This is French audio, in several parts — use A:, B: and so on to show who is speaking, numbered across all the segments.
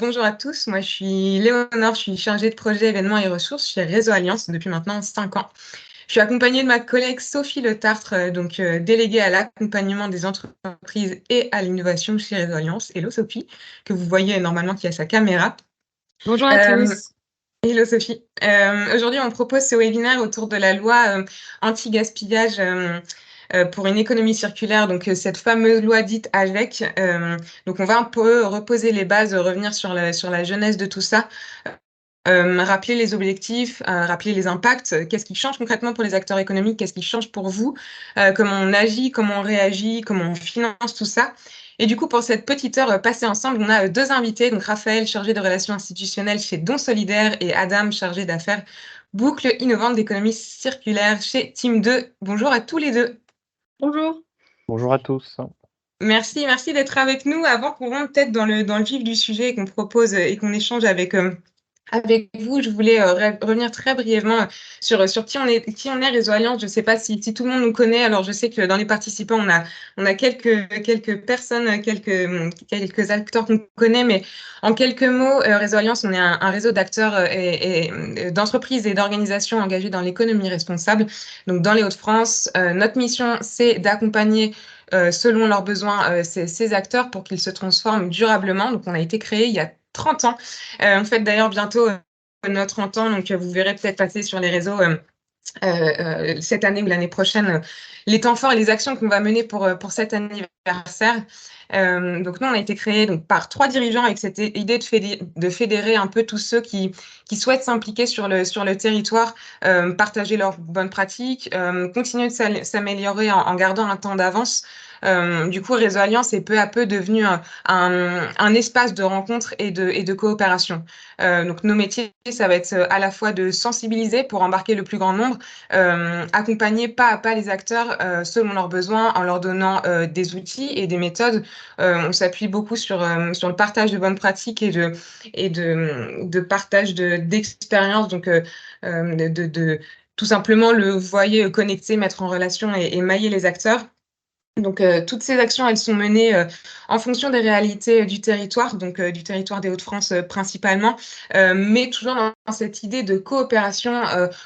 A: bonjour à tous. Moi, je suis Léonore, je suis chargée de projet événements et ressources chez Réseau Alliance depuis maintenant 5 ans. Je suis accompagnée de ma collègue Sophie Le Tartre, déléguée à l'accompagnement des entreprises et à l'innovation chez Réseau Alliance. Hello Sophie, que vous voyez normalement qui a sa caméra.
B: Bonjour à
A: Euh,
B: tous.
A: Hello Sophie. Aujourd'hui, on propose ce webinaire autour de la loi anti-gaspillage pour une économie circulaire, donc cette fameuse loi dite AGEC. Donc on va un peu reposer les bases, revenir sur la genèse de tout ça, rappeler les objectifs, rappeler les impacts, qu'est-ce qui change concrètement pour les acteurs économiques, qu'est-ce qui change pour vous, comment on agit, comment on réagit, comment on finance tout ça. Et du coup, pour cette petite heure passée ensemble, on a deux invités, donc Raphaël, chargé de relations institutionnelles chez Don Solidaire, et Adam, chargé d'affaires boucle innovante d'économie circulaire chez Team 2. Bonjour à tous les deux.
B: Bonjour.
C: Bonjour à tous.
A: Merci d'être avec nous. Avant qu'on rentre peut-être dans le vif du sujet et qu'on propose et qu'on échange avec vous, je voulais revenir très brièvement sur qui on est Réseau Alliance. Je ne sais pas si tout le monde nous connaît. Alors, je sais que dans les participants, on a quelques personnes, quelques acteurs qu'on connaît, mais en quelques mots, Réseau Alliance, on est un réseau d'acteurs d'entreprises et d'organisations engagées dans l'économie responsable. Donc, dans les Hauts-de-France, notre mission, c'est d'accompagner selon leurs besoins ces acteurs pour qu'ils se transforment durablement. Donc, on a été créé il y a 30 ans. On fête d'ailleurs bientôt notre 30 ans, donc vous verrez peut-être passer sur les réseaux cette année ou l'année prochaine les temps forts et les actions qu'on va mener pour cet anniversaire. Donc nous, on a été créé donc, par 3 dirigeants avec cette idée de fédérer un peu tous ceux qui souhaitent s'impliquer sur le territoire, partager leurs bonnes pratiques, continuer de s'améliorer en gardant un temps d'avance. Du coup, Réseau Alliance est peu à peu devenu un espace de rencontre et de coopération. Donc nos métiers, ça va être à la fois de sensibiliser pour embarquer le plus grand nombre, accompagner pas à pas les acteurs selon leurs besoins en leur donnant des outils et des méthodes. On s'appuie beaucoup sur le partage de bonnes pratiques et de partage d'expériences. Donc, tout simplement le voyer connecter, mettre en relation et mailler les acteurs. Donc, toutes ces actions, elles sont menées en fonction des réalités du territoire, donc du territoire des Hauts-de-France principalement, mais toujours dans cette idée de coopération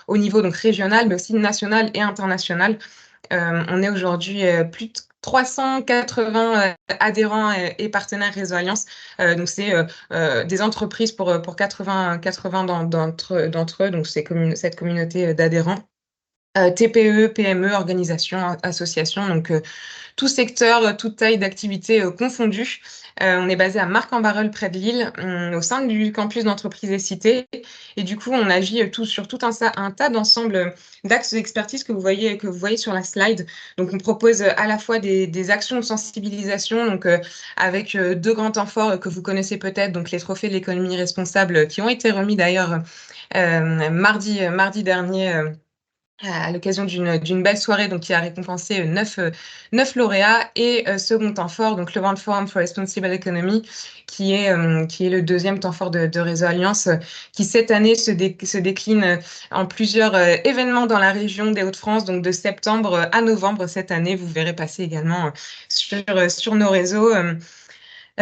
A: au niveau donc, régional, mais aussi national et international. On est aujourd'hui plus de 380 adhérents et partenaires Réseau Alliance. Donc, c'est des entreprises pour 80 d'entre eux, donc cette communauté d'adhérents. TPE, PME, organisations, associations, donc tout secteur, toute taille d'activité confondue. On est basé à Marc-en-Barœul, près de Lille, au sein du campus d'entreprise et cité. Et du coup, on agit sur tout un tas d'ensemble d'axes d'expertise que vous voyez sur la slide. Donc, on propose à la fois des actions de sensibilisation, donc avec deux grands temps forts que vous connaissez peut-être, donc les trophées de l'économie responsable, qui ont été remis d'ailleurs mardi dernier. À l'occasion d'une belle soirée donc, qui a récompensé 9 lauréats et second temps fort, donc le World Forum for Responsible Economy, qui est le deuxième temps fort de Réseau Alliance, qui cette année se décline en plusieurs événements dans la région des Hauts-de-France, donc de septembre à novembre cette année. Vous verrez passer également sur nos réseaux.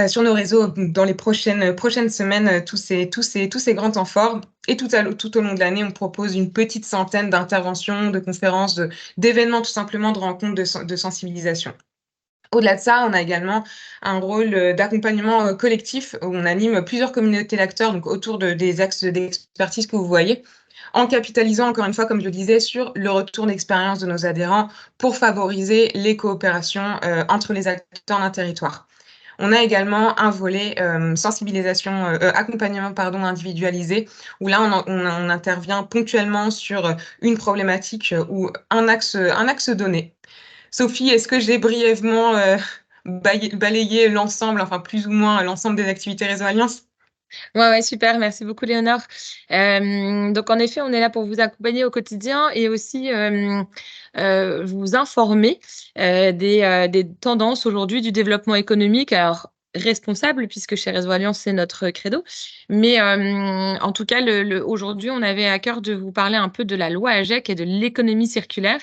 A: Sur nos réseaux dans les prochaines semaines, tous ces grands temps forts. Et tout au long de l'année, on propose une petite centaine d'interventions, de conférences, d'événements tout simplement, de rencontres, de sensibilisation. Au-delà de ça, on a également un rôle d'accompagnement collectif où on anime plusieurs communautés d'acteurs donc autour des axes d'expertise que vous voyez, en capitalisant, encore une fois, comme je le disais, sur le retour d'expérience de nos adhérents pour favoriser les coopérations entre les acteurs d'un territoire. On a également un volet accompagnement individualisé, où là, on intervient ponctuellement sur une problématique ou un axe donné. Sophie, est-ce que j'ai brièvement balayé l'ensemble, enfin plus ou moins l'ensemble des activités Réseau Alliance?
B: Ouais, super. Merci beaucoup, Léonore. Donc, en effet, on est là pour vous accompagner au quotidien et aussi vous informer des tendances aujourd'hui du développement économique. Alors, responsable, puisque chez Réseau Alliance, c'est notre credo. Mais en tout cas, aujourd'hui, on avait à cœur de vous parler un peu de la loi AGEC et de l'économie circulaire.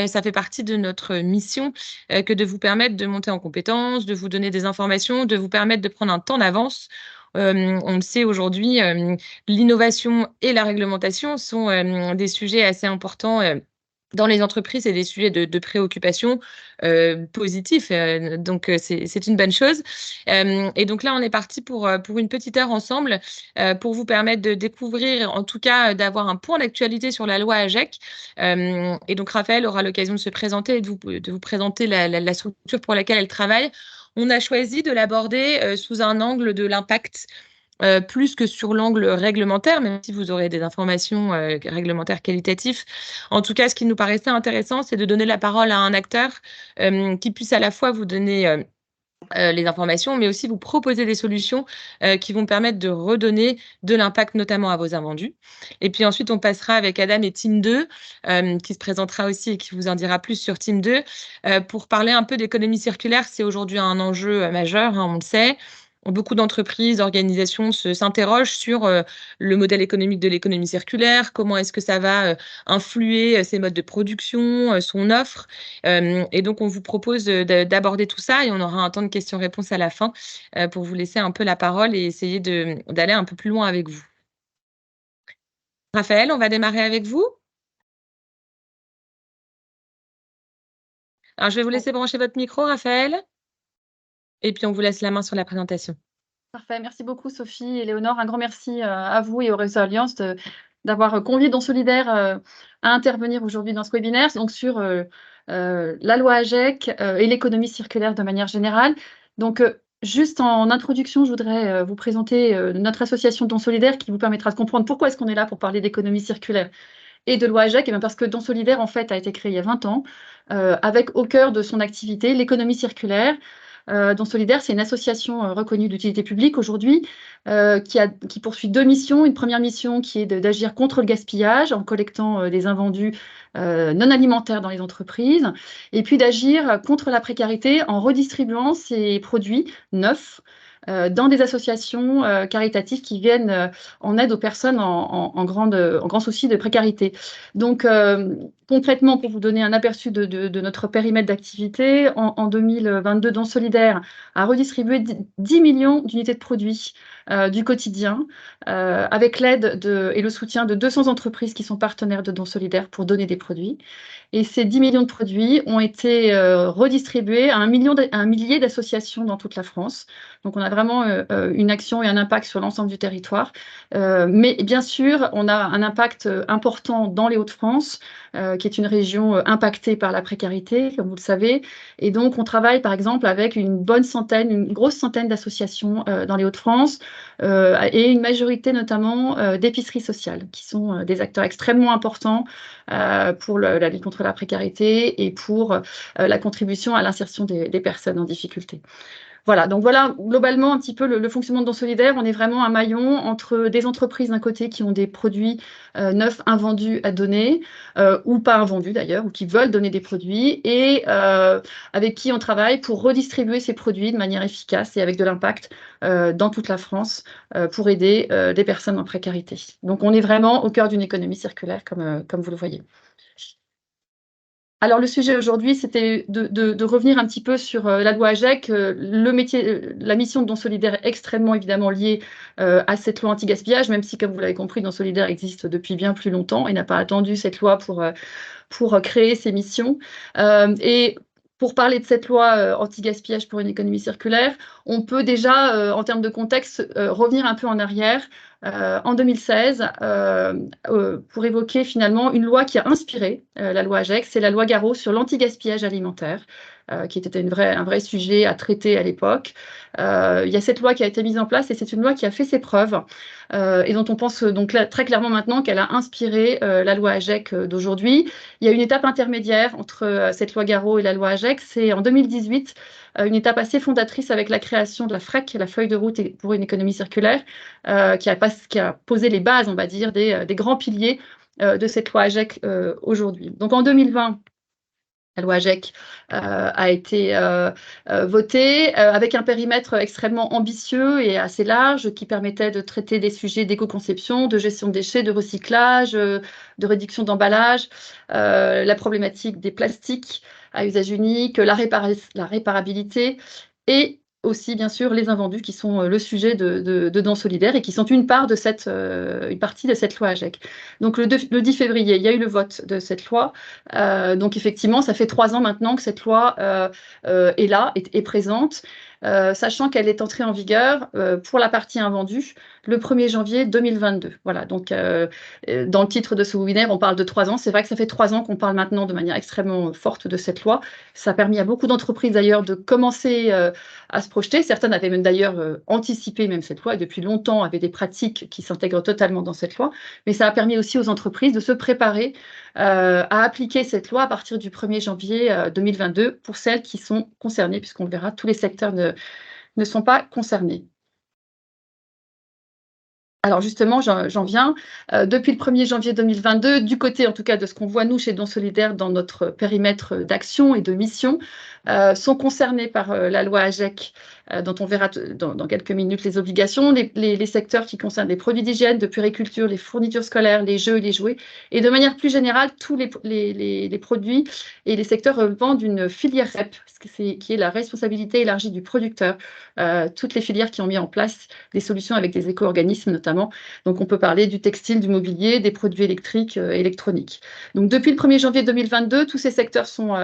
B: Ça fait partie de notre mission que de vous permettre de monter en compétences, de vous donner des informations, de vous permettre de prendre un temps d'avance On le sait aujourd'hui, l'innovation et la réglementation sont, des sujets assez importants, dans les entreprises et des sujets de préoccupation, positifs, donc c'est une bonne chose. Et donc là, on est parti pour une petite heure ensemble, pour vous permettre de découvrir, en tout cas, d'avoir un point d'actualité sur la loi AGEC. Et donc Raphaël aura l'occasion de se présenter et de vous présenter la structure pour laquelle elle travaille. On a choisi de l'aborder, sous un angle de l'impact, plus que sur l'angle réglementaire, même si vous aurez des informations, réglementaires qualitatives. En tout cas, ce qui nous paraissait intéressant, c'est de donner la parole à un acteur, qui puisse à la fois vous donner, les informations, mais aussi vous proposer des solutions, qui vont permettre de redonner de l'impact, notamment à vos invendus. Et puis ensuite, on passera avec Adam et Team 2, qui se présentera aussi et qui vous en dira plus sur Team 2, pour parler un peu d'économie circulaire. C'est aujourd'hui un enjeu, majeur, hein, on le sait. Beaucoup d'entreprises, d'organisations s'interrogent sur, le modèle économique de l'économie circulaire. Comment est-ce que ça va, influer, ses modes de production, son offre? Et donc on vous propose, d'aborder tout ça et on aura un temps de questions-réponses à la fin, pour vous laisser un peu la parole et essayer d'aller un peu plus loin avec vous. Raphaël, on va démarrer avec vous. Alors je vais vous laisser brancher votre micro, Raphaël, et puis on vous laisse la main sur la présentation.
C: Parfait, merci beaucoup Sophie et Léonore. Un grand merci à vous et au Réseau Alliance d'avoir convié Don Solidaire à intervenir aujourd'hui dans ce webinaire donc sur la loi AGEC et l'économie circulaire de manière générale. Donc, juste en introduction, je voudrais vous présenter notre association Don Solidaire qui vous permettra de comprendre pourquoi est-ce qu'on est là pour parler d'économie circulaire et de loi AGEC. Et bien parce que Don Solidaire, en fait, a été créé il y a 20 ans avec au cœur de son activité l'économie circulaire. Don Solidaire, c'est une association reconnue d'utilité publique aujourd'hui qui poursuit deux missions. Une première mission qui est d'agir contre le gaspillage en collectant des invendus non alimentaires dans les entreprises, et puis d'agir contre la précarité en redistribuant ces produits neufs dans des associations caritatives qui viennent en aide aux personnes en grand souci de précarité. Donc, concrètement, pour vous donner un aperçu de notre périmètre d'activité, en 2022, Don Solidaire a redistribué 10 millions d'unités de produits du quotidien, avec l'aide et le soutien de 200 entreprises qui sont partenaires de Don Solidaire pour donner des produits. Et ces 10 millions de produits ont été redistribués à un millier d'associations dans toute la France. Donc, on a vraiment une action et un impact sur l'ensemble du territoire. Mais bien sûr, on a un impact important dans les Hauts-de-France, qui est une région impactée par la précarité, comme vous le savez. Et donc, on travaille, par exemple, avec une grosse centaine d'associations dans les Hauts-de-France et une majorité, notamment, d'épiceries sociales, qui sont des acteurs extrêmement importants pour la lutte contre la précarité et pour la contribution à l'insertion des personnes en difficulté. Voilà, donc voilà globalement un petit peu le fonctionnement de Don Solidaire. On est vraiment un maillon entre des entreprises d'un côté qui ont des produits neufs invendus à donner, ou pas invendus d'ailleurs, ou qui veulent donner des produits, et avec qui on travaille pour redistribuer ces produits de manière efficace et avec de l'impact dans toute la France pour aider des personnes en précarité. Donc on est vraiment au cœur d'une économie circulaire, comme vous le voyez. Alors, le sujet aujourd'hui, c'était de revenir un petit peu sur la loi AGEC. La mission de Don Solidaire est extrêmement évidemment liée à cette loi anti-gaspillage, même si, comme vous l'avez compris, Don Solidaire existe depuis bien plus longtemps et n'a pas attendu cette loi pour créer ses missions. Et pour parler de cette loi anti-gaspillage pour une économie circulaire, on peut déjà, en termes de contexte, revenir un peu en arrière. En 2016, pour évoquer finalement une loi qui a inspiré la loi AGEC, c'est la loi Garot sur l'anti-gaspillage alimentaire, qui était un vrai sujet à traiter à l'époque. Il y a cette loi qui a été mise en place et c'est une loi qui a fait ses preuves et dont on pense donc là, très clairement maintenant qu'elle a inspiré la loi AGEC d'aujourd'hui. Il y a une étape intermédiaire entre cette loi Garot et la loi AGEC, c'est en 2018, une étape assez fondatrice avec la création de la FREC, la feuille de route pour une économie circulaire, qui a posé les bases, on va dire, des grands piliers de cette loi AGEC aujourd'hui. Donc en 2020, la loi AGEC a été votée avec un périmètre extrêmement ambitieux et assez large qui permettait de traiter des sujets d'éco-conception, de gestion de déchets, de recyclage, de réduction d'emballage, la problématique des plastiques à usage unique, la réparabilité et aussi, bien sûr, les invendus qui sont le sujet de dons solidaires et qui sont une partie de cette loi AGEC. Donc, le 10 février, il y a eu le vote de cette loi. Donc, effectivement, ça fait 3 ans maintenant que cette loi est là, est présente. Sachant qu'elle est entrée en vigueur pour la partie invendue le 1er janvier 2022. Voilà, donc dans le titre de ce webinaire, on parle de 3 ans. C'est vrai que ça fait 3 ans qu'on parle maintenant de manière extrêmement forte de cette loi. Ça a permis à beaucoup d'entreprises d'ailleurs de commencer à se projeter. Certaines avaient même d'ailleurs anticipé même cette loi et depuis longtemps avaient des pratiques qui s'intègrent totalement dans cette loi. Mais ça a permis aussi aux entreprises de se préparer à appliquer cette loi à partir du 1er janvier 2022 pour celles qui sont concernées, puisqu'on le verra, tous les secteurs ne sont pas concernés. Alors justement, j'en viens. Depuis le 1er janvier 2022, du côté en tout cas de ce qu'on voit nous chez Dons Solidaires dans notre périmètre d'action et de mission, sont concernés par la loi AGEC, dont on verra dans quelques minutes les obligations, les secteurs qui concernent les produits d'hygiène, de puériculture, les fournitures scolaires, les jeux et les jouets, et de manière plus générale, tous les produits et les secteurs relevant d'une filière REP, qui est la responsabilité élargie du producteur, toutes les filières qui ont mis en place des solutions avec des éco-organismes notamment. Donc, on peut parler du textile, du mobilier, des produits électriques, électroniques. Donc, depuis le 1er janvier 2022, tous ces secteurs sont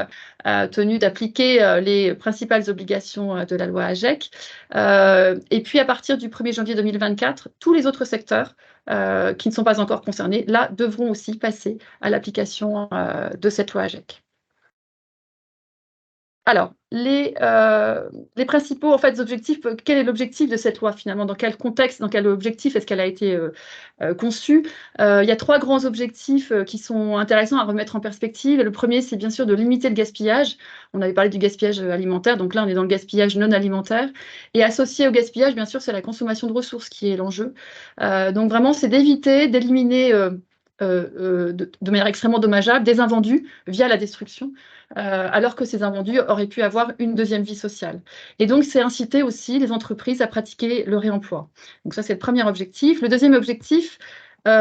C: tenus d'appliquer les principales obligations de la loi AGEC. Et puis, à partir du 1er janvier 2024, tous les autres secteurs qui ne sont pas encore concernés, là, devront aussi passer à l'application de cette loi AGEC. Alors, les principaux en fait, objectifs, quel est l'objectif de cette loi finalement? Dans quel contexte, dans quel objectif est-ce qu'elle a été conçue? Il y a 3 grands objectifs qui sont intéressants à remettre en perspective. Le premier, c'est bien sûr de limiter le gaspillage. On avait parlé du gaspillage alimentaire, donc là, on est dans le gaspillage non alimentaire. Et associé au gaspillage, bien sûr, c'est la consommation de ressources qui est l'enjeu. Donc vraiment, c'est d'éliminer de manière extrêmement dommageable des invendus via la destruction, alors que ces invendus auraient pu avoir une deuxième vie sociale. Et donc, c'est inciter aussi les entreprises à pratiquer le réemploi. Donc ça, c'est le premier objectif. Le deuxième objectif,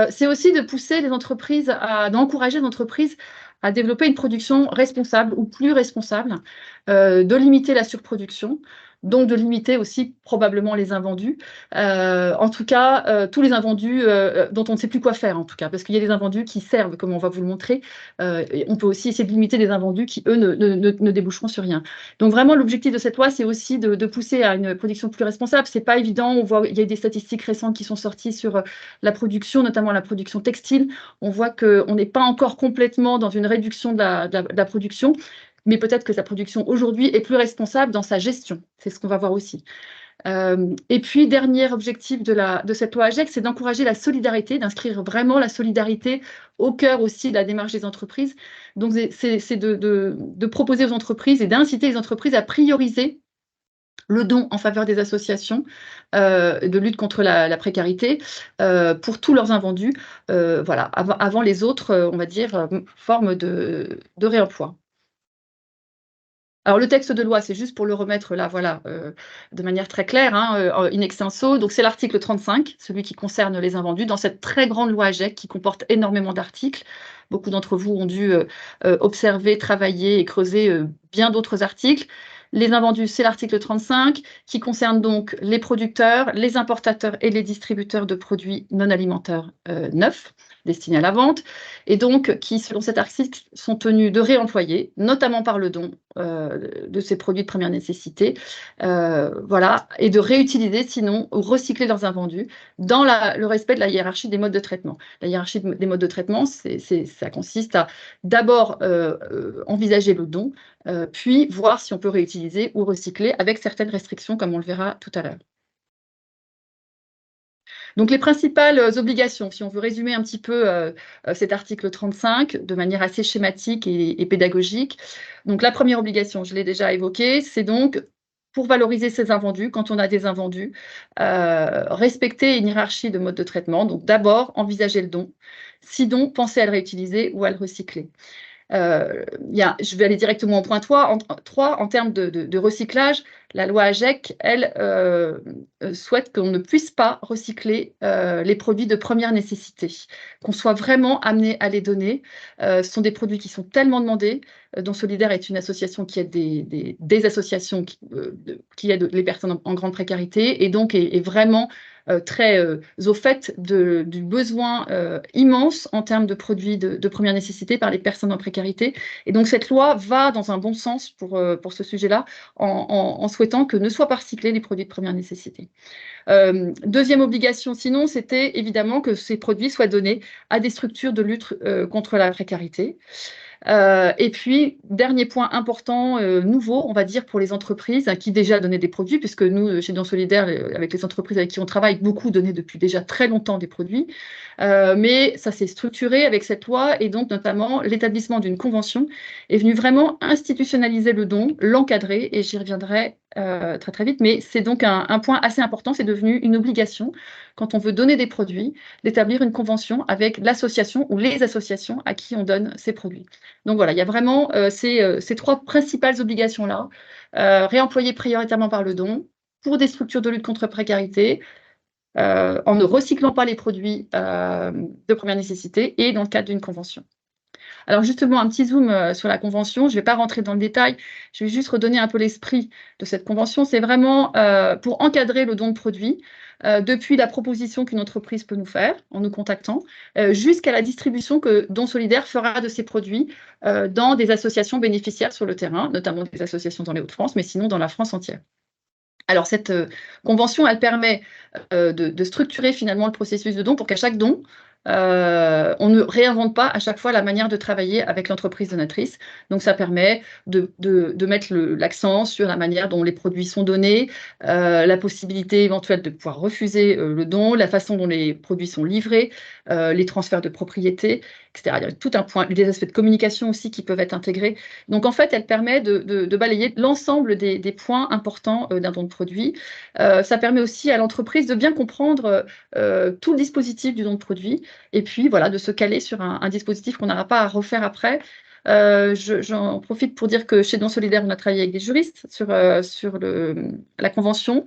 C: c'est aussi de pousser les entreprises, d'encourager les entreprises à développer une production responsable ou plus responsable, de limiter la surproduction, donc de limiter aussi probablement les invendus. En tout cas, tous les invendus dont on ne sait plus quoi faire, en tout cas, parce qu'il y a des invendus qui servent, comme on va vous le montrer. On peut aussi essayer de limiter les invendus qui, eux, ne déboucheront sur rien. Donc vraiment, l'objectif de cette loi, c'est aussi de pousser à une production plus responsable. C'est pas évident. On voit, il y a des statistiques récentes qui sont sorties sur la production, notamment la production textile. On voit qu'on n'est pas encore complètement dans une réduction de la production, mais peut-être que sa production aujourd'hui est plus responsable dans sa gestion. C'est ce qu'on va voir aussi. Et puis, dernier objectif de cette loi AGEC, c'est d'encourager la solidarité, d'inscrire vraiment la solidarité au cœur aussi de la démarche des entreprises. Donc, c'est de proposer aux entreprises et d'inciter les entreprises à prioriser le don en faveur des associations de lutte contre la précarité pour tous leurs invendus, voilà, avant les autres, on va dire, formes de réemploi. Alors, le texte de loi, c'est juste pour le remettre là, voilà, de manière très claire, in extenso. Donc, c'est l'article 35, celui qui concerne les invendus, dans cette très grande loi AGEC qui comporte énormément d'articles. Beaucoup d'entre vous ont dû observer, travailler et creuser bien d'autres articles. Les invendus, c'est l'article 35, qui concerne donc les producteurs, les importateurs et les distributeurs de produits non alimentaires neufs, destinés à la vente, et donc qui, selon cet article, sont tenus de réemployer, notamment par le don de ces produits de première nécessité, voilà, et de réutiliser, sinon, ou recycler leurs invendus dans le respect de la hiérarchie des modes de traitement. La hiérarchie des modes de traitement, ça consiste à d'abord envisager le don, puis voir si on peut réutiliser ou recycler avec certaines restrictions, comme on le verra tout à l'heure. Donc, les principales obligations, si on veut résumer un petit peu cet article 35 de manière assez schématique et pédagogique. Donc, la première obligation, je l'ai déjà évoquée, c'est donc, pour valoriser ces invendus, quand on a des invendus, respecter une hiérarchie de mode de traitement. Donc, d'abord, envisager le don. Sinon, penser à le réutiliser ou à le recycler. Je vais aller directement au point 3. En termes de recyclage, la loi AGEC, elle, souhaite qu'on ne puisse pas recycler les produits de première nécessité, qu'on soit vraiment amené à les donner. Ce sont des produits qui sont tellement demandés. Don Solidaire est une association qui aide des associations qui aident les personnes en grande précarité et donc est vraiment très au fait du besoin immense en termes de produits de première nécessité par les personnes en précarité. Et donc cette loi va dans un bon sens pour ce sujet-là, en souhaitant que ne soient pas recyclés les produits de première nécessité. Deuxième obligation, sinon, c'était évidemment que ces produits soient donnés à des structures de lutte contre la précarité. Et puis, dernier point important, nouveau, on va dire, pour les entreprises qui déjà donnaient des produits, puisque nous, chez Don Solidaire, avec les entreprises avec qui on travaille, beaucoup donnaient depuis déjà très longtemps des produits. Mais ça s'est structuré avec cette loi et donc notamment l'établissement d'une convention est venu vraiment institutionnaliser le don, l'encadrer, et j'y reviendrai très très vite. Mais c'est donc un point assez important, c'est devenu une obligation, quand on veut donner des produits, d'établir une convention avec l'association ou les associations à qui on donne ces produits. Donc voilà, il y a vraiment ces trois principales obligations-là, réemployer prioritairement par le don, pour des structures de lutte contre la précarité, en ne recyclant pas les produits de première nécessité et dans le cadre d'une convention. Alors justement, un petit zoom sur la convention, je ne vais pas rentrer dans le détail, je vais juste redonner un peu l'esprit de cette convention. C'est vraiment pour encadrer le don de produits, depuis la proposition qu'une entreprise peut nous faire en nous contactant, jusqu'à la distribution que Don Solidaire fera de ces produits dans des associations bénéficiaires sur le terrain, notamment des associations dans les Hauts-de-France, mais sinon dans la France entière. Alors cette convention, elle permet de structurer finalement le processus de don pour qu'à chaque don, on ne réinvente pas à chaque fois la manière de travailler avec l'entreprise donatrice. Donc ça permet de mettre l'accent sur la manière dont les produits sont donnés, la possibilité éventuelle de pouvoir refuser le don, la façon dont les produits sont livrés, les transferts de propriété, etc. Il y a tout un point, des aspects de communication aussi qui peuvent être intégrés. Donc en fait, elle permet de balayer l'ensemble des points importants d'un don de produit. Ça permet aussi à l'entreprise de bien comprendre tout le dispositif du don de produit et puis voilà, de se caler sur un dispositif qu'on n'aura pas à refaire après. J'en profite pour dire que chez Don Solidaire, on a travaillé avec des juristes sur la convention.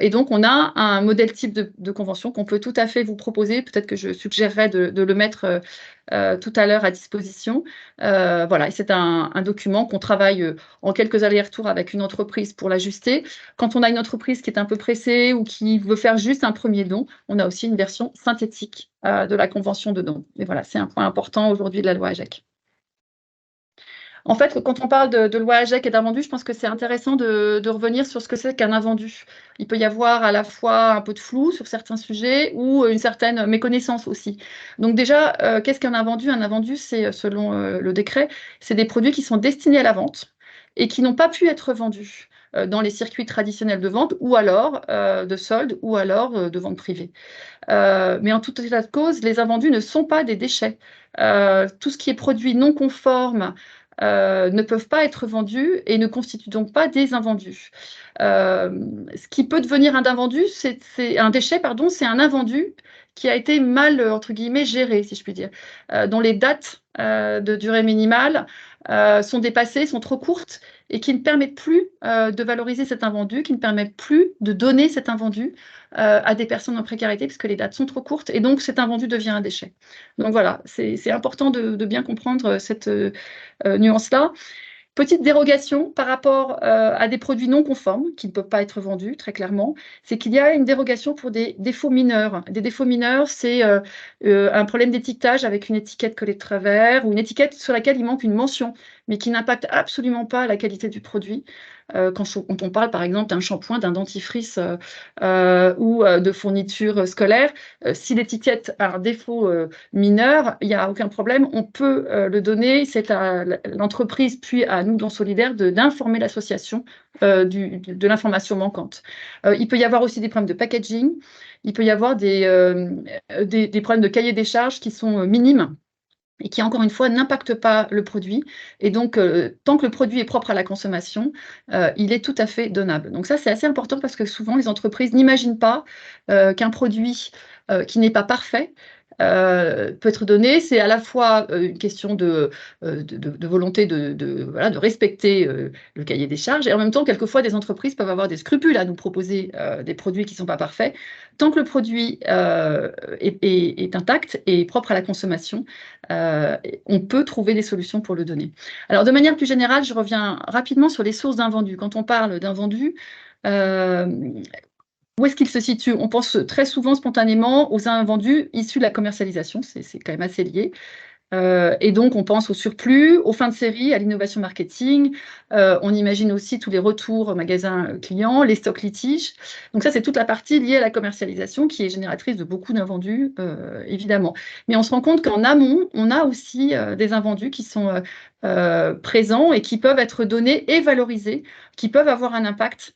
C: Et donc, on a un modèle type de convention qu'on peut tout à fait vous proposer. Peut-être que je suggérerais de le mettre tout à l'heure à disposition. Voilà, et c'est un document qu'on travaille en quelques allers-retours avec une entreprise pour l'ajuster. Quand on a une entreprise qui est un peu pressée ou qui veut faire juste un premier don, on a aussi une version synthétique de la convention de don. Et voilà, c'est un point important aujourd'hui de la loi AGEC. En fait, quand on parle de loi AGEC et d'invendu, je pense que c'est intéressant de revenir sur ce que c'est qu'un invendu. Il peut y avoir à la fois un peu de flou sur certains sujets ou une certaine méconnaissance aussi. Donc déjà, qu'est-ce qu'un invendu? Un invendu, c'est, selon le décret, c'est des produits qui sont destinés à la vente et qui n'ont pas pu être vendus dans les circuits traditionnels de vente ou alors de solde ou alors de vente privée. Mais en tout état de cause, les invendus ne sont pas des déchets. Tout ce qui est produit non conforme ne peuvent pas être vendus et ne constituent donc pas des invendus. Ce qui peut devenir un invendu, c'est un déchet, pardon, c'est un invendu qui a été mal, entre guillemets, géré, si je puis dire, dont les dates de durée minimale sont dépassées, sont trop courtes et qui ne permettent plus de valoriser cet invendu, qui ne permettent plus de donner cet invendu à des personnes en précarité puisque les dates sont trop courtes et donc cet invendu devient un déchet. Donc voilà, c'est important de bien comprendre cette nuance-là. Petite dérogation par rapport à des produits non conformes qui ne peuvent pas être vendus, très clairement, c'est qu'il y a une dérogation pour des défauts mineurs. Des défauts mineurs, c'est un problème d'étiquetage avec une étiquette collée de travers ou une étiquette sur laquelle il manque une mention, mais qui n'impacte absolument pas la qualité du produit. Quand on parle par exemple d'un shampoing, d'un dentifrice ou de fourniture scolaire, si l'étiquette a un défaut mineur, il n'y a aucun problème, on peut le donner, c'est à l'entreprise puis à nous, Don Solidaire, d'informer l'association de l'information manquante. Il peut y avoir aussi des problèmes de packaging, il peut y avoir des problèmes de cahier des charges qui sont minimes et qui, encore une fois, n'impactent pas le produit. Et donc, tant que le produit est propre à la consommation, il est tout à fait donnable. Donc ça, c'est assez important parce que souvent, les entreprises n'imaginent pas qu'un produit qui n'est pas parfait peut être donné. C'est à la fois une question de volonté voilà, de respecter le cahier des charges, et en même temps, quelquefois, des entreprises peuvent avoir des scrupules à nous proposer des produits qui ne sont pas parfaits. Tant que le produit est intact et propre à la consommation, on peut trouver des solutions pour le donner. Alors, de manière plus générale, je reviens rapidement sur les sources d'invendus. Quand on parle d'invendus, où est-ce qu'il se situe? On pense très souvent spontanément aux invendus issus de la commercialisation, c'est quand même assez lié. Et donc, on pense au surplus, aux fins de série, à l'innovation marketing. On imagine aussi tous les retours magasins clients, les stocks litiges. Donc ça, c'est toute la partie liée à la commercialisation qui est génératrice de beaucoup d'invendus, évidemment. Mais on se rend compte qu'en amont, on a aussi des invendus qui sont présents et qui peuvent être donnés et valorisés, qui peuvent avoir un impact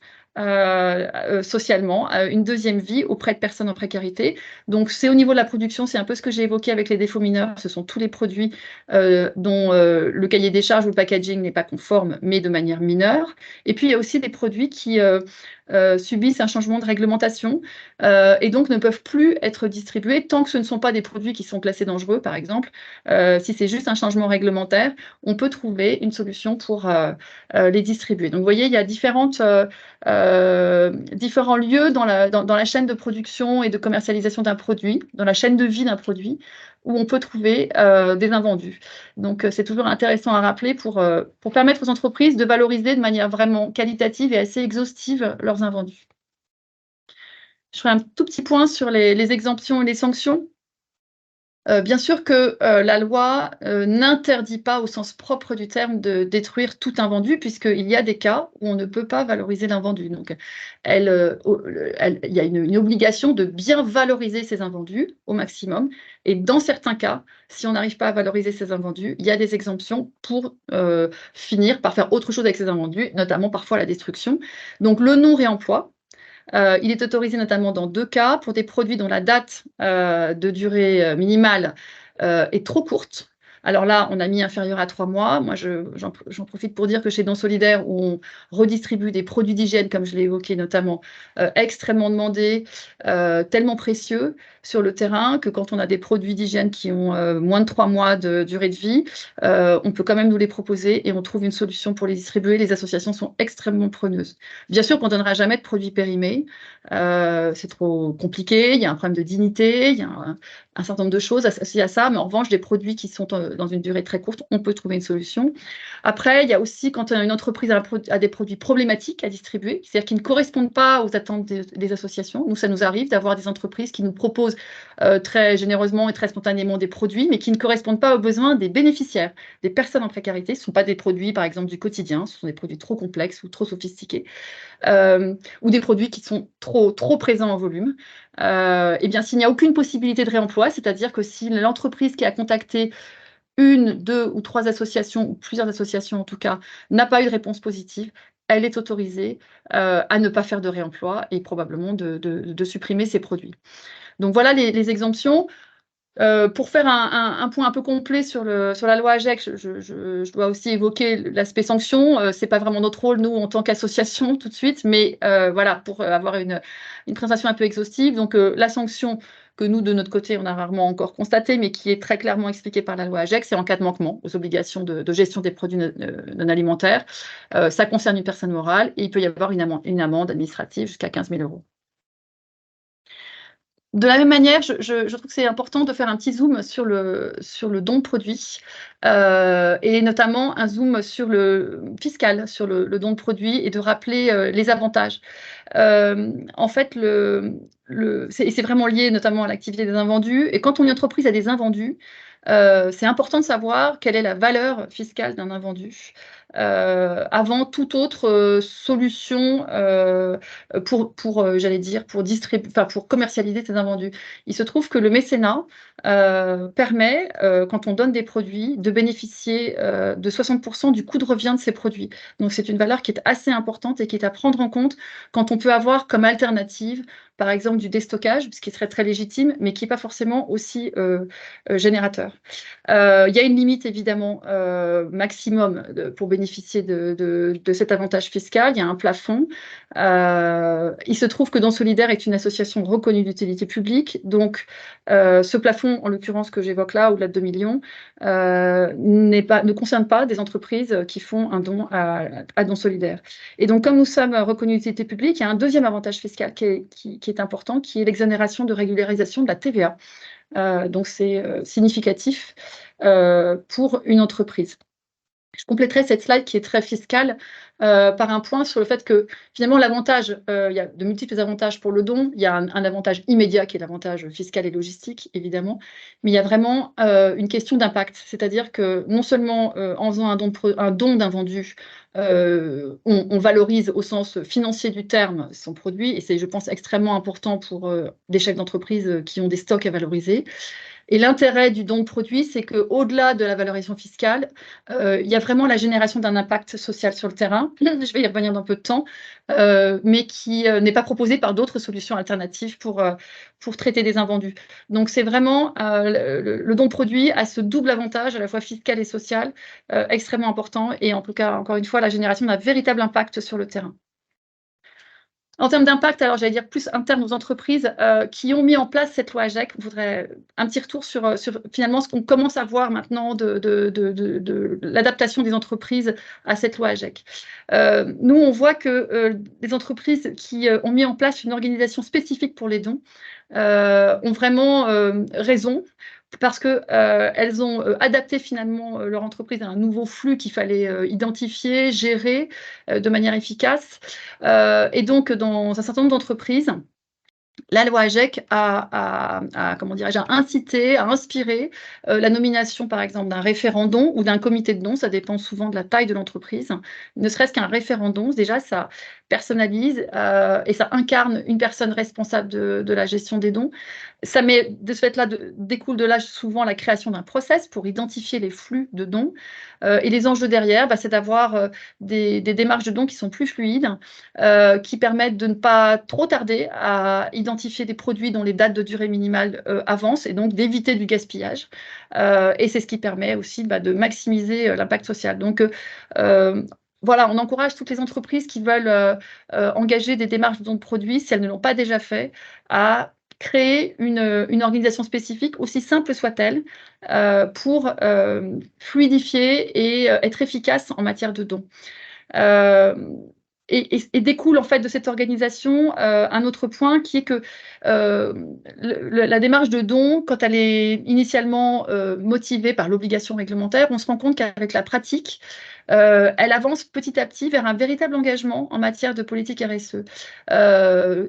C: socialement, une deuxième vie auprès de personnes en précarité. Donc, c'est au niveau de la production, c'est un peu ce que j'ai évoqué avec les défauts mineurs. Ce sont tous les produits dont le cahier des charges ou le packaging n'est pas conforme, mais de manière mineure. Et puis, il y a aussi des produits qui subissent un changement de réglementation et donc ne peuvent plus être distribués tant que ce ne sont pas des produits qui sont classés dangereux, par exemple. Si c'est juste un changement réglementaire, on peut trouver une solution pour les distribuer. Donc, vous voyez, il y a différents lieux dans la chaîne de production et de commercialisation d'un produit, dans la chaîne de vie d'un produit, où on peut trouver des invendus. Donc, c'est toujours intéressant à rappeler pour permettre aux entreprises de valoriser de manière vraiment qualitative et assez exhaustive leurs invendus. Je ferai un tout petit point sur les exemptions et les sanctions. Bien sûr que la loi n'interdit pas au sens propre du terme de détruire tout invendu, puisqu'il y a des cas où on ne peut pas valoriser l'invendu. Donc, il y a une obligation de bien valoriser ces invendus au maximum. Et dans certains cas, si on n'arrive pas à valoriser ces invendus, il y a des exemptions pour finir par faire autre chose avec ces invendus, notamment parfois la destruction. Donc, le non-réemploi. Il est autorisé notamment dans 2 cas, pour des produits dont la date de durée minimale est trop courte. Alors là, on a mis inférieur à 3 mois. Moi, j'en profite pour dire que chez Don Solidaire, où on redistribue des produits d'hygiène, comme je l'ai évoqué notamment, extrêmement demandés, tellement précieux sur le terrain, que quand on a des produits d'hygiène qui ont moins de 3 mois de durée de vie, on peut quand même nous les proposer et on trouve une solution pour les distribuer. Les associations sont extrêmement preneuses. Bien sûr qu'on ne donnera jamais de produits périmés. C'est trop compliqué. Il y a un problème de dignité. Il y a un certain nombre de choses associées à ça. Mais en revanche, des produits qui sont dans une durée très courte, on peut trouver une solution. Après, il y a aussi quand une entreprise a des produits problématiques à distribuer, c'est-à-dire qui ne correspondent pas aux attentes des associations. Nous, ça nous arrive d'avoir des entreprises qui nous proposent très généreusement et très spontanément des produits, mais qui ne correspondent pas aux besoins des bénéficiaires, des personnes en précarité. Ce ne sont pas des produits, par exemple, du quotidien. Ce sont des produits trop complexes ou trop sophistiqués. Ou des produits qui sont trop présents en volume. Eh bien, s'il n'y a aucune possibilité de réemploi, c'est-à-dire que si l'entreprise qui a contacté 1, 2 ou 3 associations, ou plusieurs associations en tout cas, n'a pas eu de réponse positive, elle est autorisée à ne pas faire de réemploi et probablement de supprimer ces produits. Donc voilà les exemptions. Pour faire un point un peu complet sur la loi AGEC, je dois aussi évoquer l'aspect sanction. Ce n'est pas vraiment notre rôle, nous, en tant qu'association, tout de suite, mais voilà, pour avoir une présentation un peu exhaustive. Donc, la sanction que nous, de notre côté, on a rarement encore constatée, mais qui est très clairement expliquée par la loi AGEC, c'est en cas de manquement aux obligations de gestion des produits non alimentaires. Ça concerne une personne morale et il peut y avoir une amende administrative jusqu'à 15 000 €. De la même manière, je trouve que c'est important de faire un petit zoom sur le don de produit et notamment un zoom sur le fiscal, sur le don de produit et de rappeler les avantages. En fait, c'est vraiment lié notamment à l'activité des invendus. Et quand une entreprise a des invendus, c'est important de savoir quelle est la valeur fiscale d'un invendu avant toute autre solution j'allais dire, pour commercialiser ces invendus. Il se trouve que le mécénat permet, quand on donne des produits, de bénéficier de 60% du coût de revient de ces produits. Donc, c'est une valeur qui est assez importante et qui est à prendre en compte quand on peut avoir comme alternative par exemple du déstockage, ce qui serait très légitime, mais qui n'est pas forcément aussi générateur. Il y a une limite évidemment maximum pour bénéficier de cet avantage fiscal, il y a un plafond. Il se trouve que Dons Solidaires est une association reconnue d'utilité publique, donc ce plafond, en l'occurrence que j'évoque là, au-delà de 2 millions, ne concerne pas des entreprises qui font un don à Dons Solidaires. Et donc, comme nous sommes reconnus d'utilité publique, il y a un deuxième avantage fiscal qui est important, qui est l'exonération de régularisation de la TVA. Donc, c'est significatif pour une entreprise. Je compléterai cette slide qui est très fiscale par un point sur le fait que finalement l'avantage, il y a de multiples avantages pour le don. Il y a un avantage immédiat qui est l'avantage fiscal et logistique, évidemment, mais il y a vraiment une question d'impact. C'est-à-dire que non seulement en faisant un don d'invendu, on valorise au sens financier du terme son produit, et c'est, je pense, extrêmement important pour des chefs d'entreprise qui ont des stocks à valoriser. Et l'intérêt du don de produit, c'est qu'au-delà de la valorisation fiscale, il y a vraiment la génération d'un impact social sur le terrain. Je vais y revenir dans peu de temps, mais qui n'est pas proposé par d'autres solutions alternatives pour traiter des invendus. Donc, c'est vraiment le don de produit a ce double avantage, à la fois fiscal et social, extrêmement important. Et en tout cas, encore une fois, la génération d'un véritable impact sur le terrain. En termes d'impact, alors j'allais dire plus interne aux entreprises qui ont mis en place cette loi AGEC. Je voudrais un petit retour sur finalement ce qu'on commence à voir maintenant de l'adaptation des entreprises à cette loi AGEC. Nous, on voit que les entreprises qui ont mis en place une organisation spécifique pour les dons ont vraiment raison, parce qu'elles ont adapté finalement leur entreprise à un nouveau flux qu'il fallait identifier, gérer de manière efficace. Et donc, dans un certain nombre d'entreprises, la loi AGEC a incité, a inspiré la nomination, par exemple, d'un référendum ou d'un comité de dons. Ça dépend souvent de la taille de l'entreprise. Ne serait-ce qu'un référendum, déjà, ça personnalise et ça incarne une personne responsable de la gestion des dons. Ça met, de ce fait-là, découle de là souvent la création d'un process pour identifier les flux de dons. Et les enjeux derrière, c'est d'avoir des démarches de dons qui sont plus fluides, qui permettent de ne pas trop tarder à identifier des produits dont les dates de durée minimale avancent, et donc d'éviter du gaspillage. Et c'est ce qui permet aussi de maximiser l'impact social. Donc, voilà, on encourage toutes les entreprises qui veulent engager des démarches de dons de produits, si elles ne l'ont pas déjà fait, à créer une organisation spécifique, aussi simple soit-elle, pour fluidifier et être efficace en matière de dons. Et découle en fait de cette organisation un autre point qui est que la démarche de don, quand elle est initialement motivée par l'obligation réglementaire, on se rend compte qu'avec la pratique, elle avance petit à petit vers un véritable engagement en matière de politique RSE.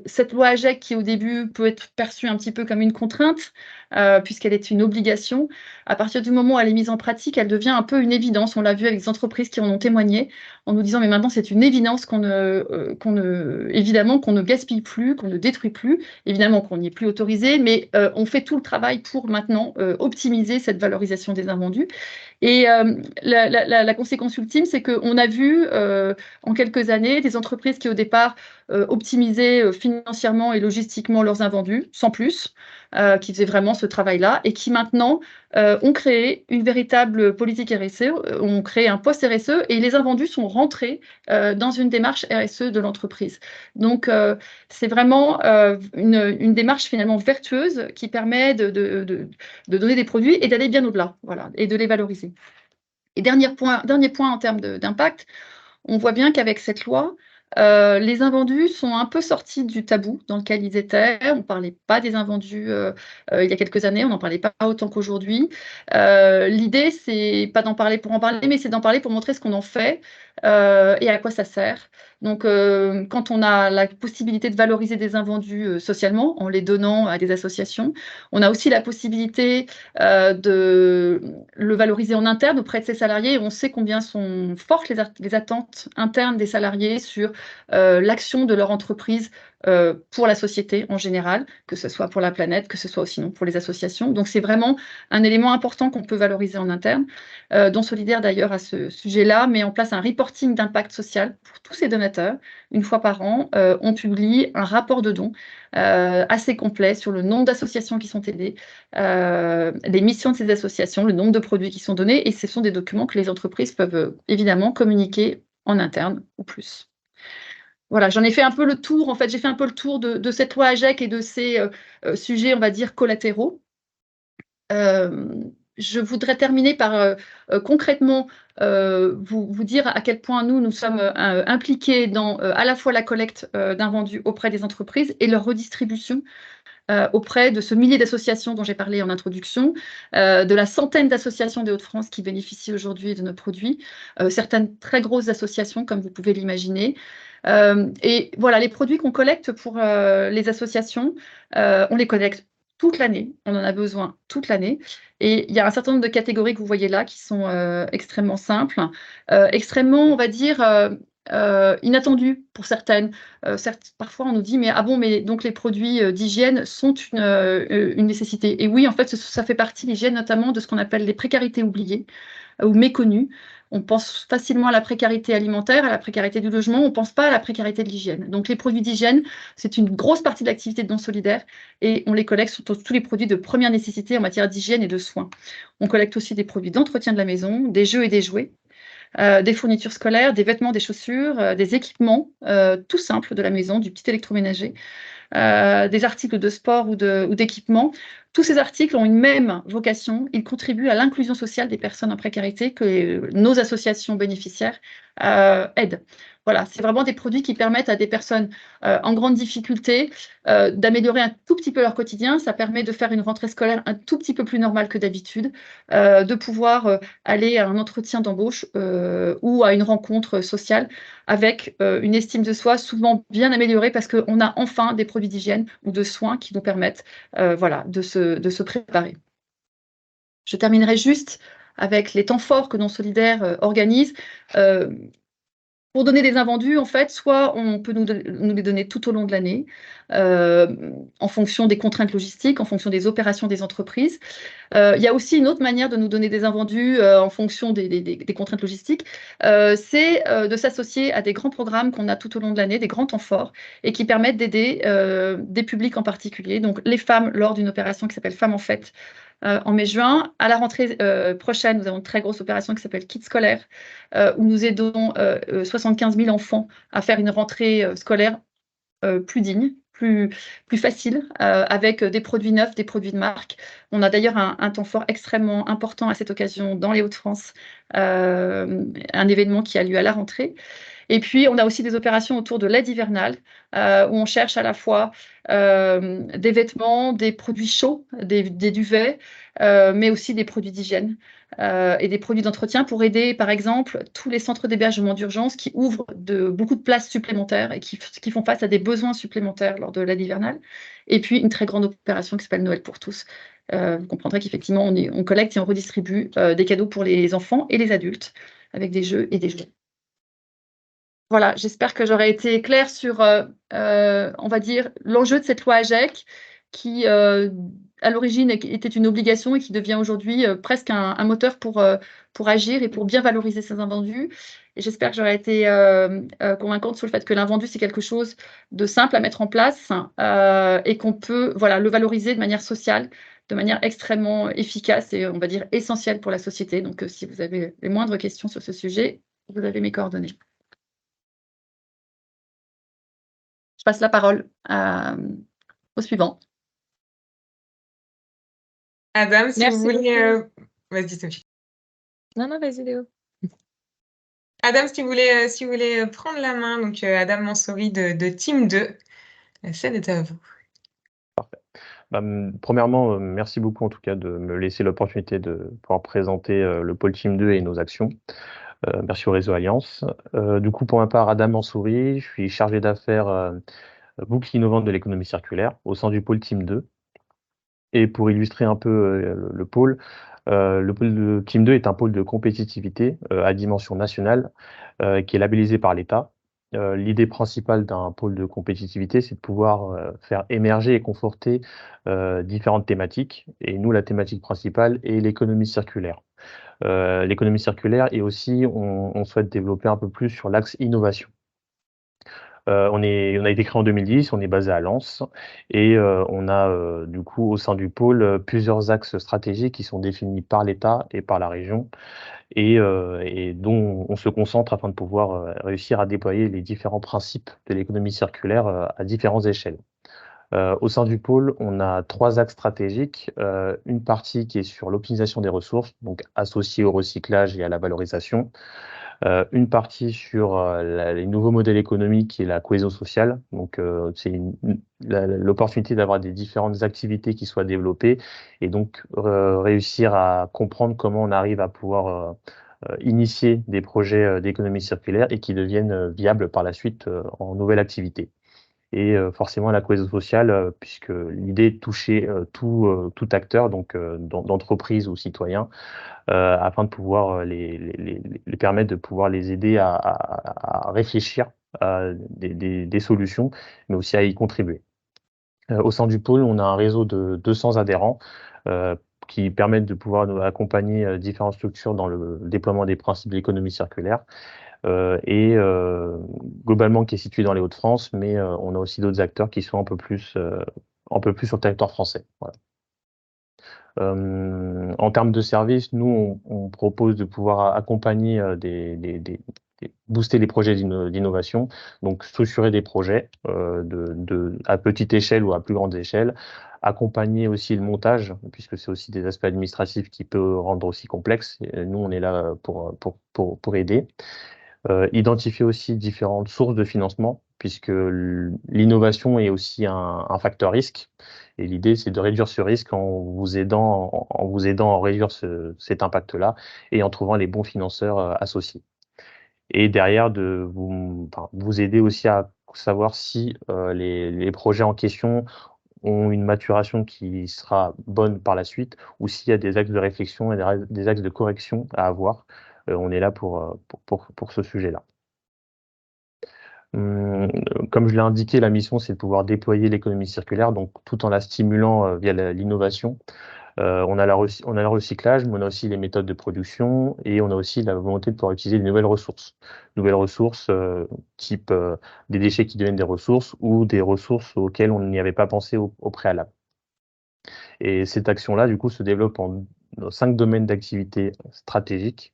C: Cette loi AGEC, qui au début peut être perçue un petit peu comme une contrainte, puisqu'elle est une obligation, à partir du moment où elle est mise en pratique, elle devient un peu une évidence. On l'a vu avec des entreprises qui en ont témoigné, en nous disant mais maintenant c'est une évidence évidemment qu'on ne gaspille plus, qu'on ne détruit plus, évidemment qu'on n'y est plus autorisé, mais on fait tout le travail pour maintenant optimiser cette valorisation des invendus. Et la conséquence ultime, c'est qu'on a vu en quelques années des entreprises qui au départ optimisaient financièrement et logistiquement leurs invendus, sans plus, qui faisaient vraiment ce travail-là, et qui maintenant ont créé une véritable politique RSE, ont créé un poste RSE, et les invendus sont rentrés dans une démarche RSE de l'entreprise. Donc, c'est vraiment une démarche finalement vertueuse qui permet de donner des produits et d'aller bien au-delà, voilà, et de les valoriser. Et dernier point en termes d'impact, on voit bien qu'avec cette loi, les invendus sont un peu sortis du tabou dans lequel ils étaient. On ne parlait pas des invendus il y a quelques années, on n'en parlait pas autant qu'aujourd'hui. L'idée, c'est pas d'en parler pour en parler, mais c'est d'en parler pour montrer ce qu'on en fait et à quoi ça sert. Donc, quand on a la possibilité de valoriser des invendus socialement, en les donnant à des associations, on a aussi la possibilité de le valoriser en interne auprès de ses salariés. On sait combien sont fortes les attentes internes des salariés sur l'action de leur entreprise pour la société en général, que ce soit pour la planète, que ce soit aussi pour les associations. Donc c'est vraiment un élément important qu'on peut valoriser en interne. Don Solidaire d'ailleurs à ce sujet-là met en place un reporting d'impact social pour tous ces donateurs. Une fois par an, on publie un rapport de dons assez complet sur le nombre d'associations qui sont aidées, les missions de ces associations, le nombre de produits qui sont donnés, et ce sont des documents que les entreprises peuvent évidemment communiquer en interne ou plus. Voilà, j'en ai fait un peu le tour, en fait, j'ai fait un peu le tour de cette loi AGEC et de ces sujets, on va dire, collatéraux. Je voudrais terminer par concrètement vous dire à quel point nous sommes impliqués dans à la fois la collecte d'invendus auprès des entreprises et leur redistribution auprès de ce millier d'associations dont j'ai parlé en introduction, de la centaine d'associations des Hauts-de-France qui bénéficient aujourd'hui de nos produits, certaines très grosses associations, comme vous pouvez l'imaginer. Et voilà, les produits qu'on collecte pour les associations, on les collecte toute l'année, on en a besoin toute l'année. Et il y a un certain nombre de catégories que vous voyez là qui sont extrêmement simples, extrêmement, on va dire, inattendues pour certaines. Parfois, on nous dit, mais ah bon, mais donc les produits d'hygiène sont une nécessité. Et oui, en fait, ça fait partie, l'hygiène, notamment de ce qu'on appelle les précarités oubliées ou méconnues. On pense facilement à la précarité alimentaire, à la précarité du logement, on ne pense pas à la précarité de l'hygiène. Donc les produits d'hygiène, c'est une grosse partie de l'activité de Don Solidaire et on les collecte sur tous les produits de première nécessité en matière d'hygiène et de soins. On collecte aussi des produits d'entretien de la maison, des jeux et des jouets, des fournitures scolaires, des vêtements, des chaussures, des équipements tout simples de la maison, du petit électroménager, des articles de sport ou d'équipement. Tous ces articles ont une même vocation, ils contribuent à l'inclusion sociale des personnes en précarité que nos associations bénéficiaires aident. Voilà, c'est vraiment des produits qui permettent à des personnes en grande difficulté d'améliorer un tout petit peu leur quotidien. Ça permet de faire une rentrée scolaire un tout petit peu plus normale que d'habitude, de pouvoir aller à un entretien d'embauche ou à une rencontre sociale avec une estime de soi souvent bien améliorée parce qu'on a enfin des produits d'hygiène ou de soins qui nous permettent voilà, de se préparer. Je terminerai juste avec les temps forts que Don Solidaire organise. Pour donner des invendus, en fait, soit on peut nous les donner tout au long de l'année, en fonction des contraintes logistiques, en fonction des opérations des entreprises. Il y a aussi une autre manière de nous donner des invendus en fonction des contraintes logistiques, c'est de s'associer à des grands programmes qu'on a tout au long de l'année, des grands temps forts, et qui permettent d'aider des publics en particulier. Donc les femmes, lors d'une opération qui s'appelle Femmes en Fête, en mai-juin. À la rentrée prochaine, nous avons une très grosse opération qui s'appelle Kit scolaire, où nous aidons 75 000 enfants à faire une rentrée scolaire plus digne, plus facile, avec des produits neufs, des produits de marque. On a d'ailleurs un temps fort extrêmement important à cette occasion dans les Hauts-de-France, un événement qui a lieu à la rentrée. Et puis, on a aussi des opérations autour de l'aide hivernale, où on cherche à la fois des vêtements, des produits chauds, des duvets, mais aussi des produits d'hygiène et des produits d'entretien pour aider, par exemple, tous les centres d'hébergement d'urgence qui ouvrent beaucoup de places supplémentaires et qui font face à des besoins supplémentaires lors de l'aide hivernale. Et puis, une très grande opération qui s'appelle Noël pour tous. Vous comprendrez qu'effectivement, on collecte et on redistribue des cadeaux pour les enfants et les adultes avec des jeux et des jouets. Voilà, j'espère que j'aurai été claire sur, on va dire, l'enjeu de cette loi AGEC qui, à l'origine, était une obligation et qui devient aujourd'hui presque un moteur pour agir et pour bien valoriser ces invendus. Et j'espère que j'aurai été convaincante sur le fait que l'invendu, c'est quelque chose de simple à mettre en place et qu'on peut le valoriser de manière sociale, de manière extrêmement efficace et, on va dire, essentielle pour la société. Donc, si vous avez les moindres questions sur ce sujet, vous avez mes coordonnées. Je passe la parole au suivant.
A: Adam, si
B: Merci
A: vous voulez...
B: beaucoup.
A: Vas-y, Sophie.
B: Non, vas-y, Léo.
A: Adam, si vous voulez prendre la main, donc Adam Mansouri de Team 2, la scène est à vous.
D: Premièrement, merci beaucoup en tout cas de me laisser l'opportunité de pouvoir présenter le pôle Team 2 et nos actions. Merci au réseau Alliance. Du coup, pour ma part, Adam Mansouri, je suis chargé d'affaires boucle innovante de l'économie circulaire au sein du pôle Team 2. Et pour illustrer un peu le pôle de Team 2 est un pôle de compétitivité à dimension nationale qui est labellisé par l'État L'idée principale d'un pôle de compétitivité, c'est de pouvoir faire émerger et conforter différentes thématiques. Et nous, la thématique principale est l'économie circulaire. L'économie circulaire et aussi, on souhaite développer un peu plus sur l'axe innovation. On a été créé en 2010, on est basé à Lens et on a du coup au sein du pôle plusieurs axes stratégiques qui sont définis par l'État et par la région et dont on se concentre afin de pouvoir réussir à déployer les différents principes de l'économie circulaire à différentes échelles. Au sein du pôle, on a 3 axes stratégiques. Une partie qui est sur l'optimisation des ressources, donc associée au recyclage et à la valorisation. Une partie sur les nouveaux modèles économiques et la cohésion sociale. Donc, c'est l'opportunité d'avoir des différentes activités qui soient développées et donc réussir à comprendre comment on arrive à pouvoir initier des projets d'économie circulaire et qui deviennent viables par la suite en nouvelle activité. Et forcément la cohésion sociale, puisque l'idée est de toucher tout acteur, donc d'entreprise ou citoyen, afin de pouvoir les permettre de pouvoir les aider à réfléchir à des solutions, mais aussi à y contribuer. Au sein du pôle, on a un réseau de 200 adhérents qui permettent de pouvoir nous accompagner différentes structures dans le déploiement des principes de l'économie circulaire et globalement qui est situé dans les Hauts-de-France, mais on a aussi d'autres acteurs qui sont un peu plus sur le territoire français. Voilà. En termes de services, nous, on propose de pouvoir accompagner booster les projets d'innovation, donc structurer des projets à petite échelle ou à plus grande échelle, accompagner aussi le montage, puisque c'est aussi des aspects administratifs qui peuvent rendre aussi complexes. Et nous, on est là pour aider. Identifier aussi différentes sources de financement, puisque l'innovation est aussi un facteur risque. Et l'idée, c'est de réduire ce risque en vous aidant à réduire cet impact-là et en trouvant les bons financeurs associés. Et derrière, de vous aider aussi à savoir si les projets en question ont une maturation qui sera bonne par la suite ou s'il y a des axes de réflexion et des axes de correction à avoir. On est là pour ce sujet-là. Comme je l'ai indiqué, la mission, c'est de pouvoir déployer l'économie circulaire, donc tout en la stimulant via l'innovation. On a le recyclage, mais on a aussi les méthodes de production et on a aussi la volonté de pouvoir utiliser de nouvelles ressources. Nouvelles ressources type des déchets qui deviennent des ressources ou des ressources auxquelles on n'y avait pas pensé au préalable. Et cette action-là, du coup, se développe en 5 domaines d'activité stratégiques.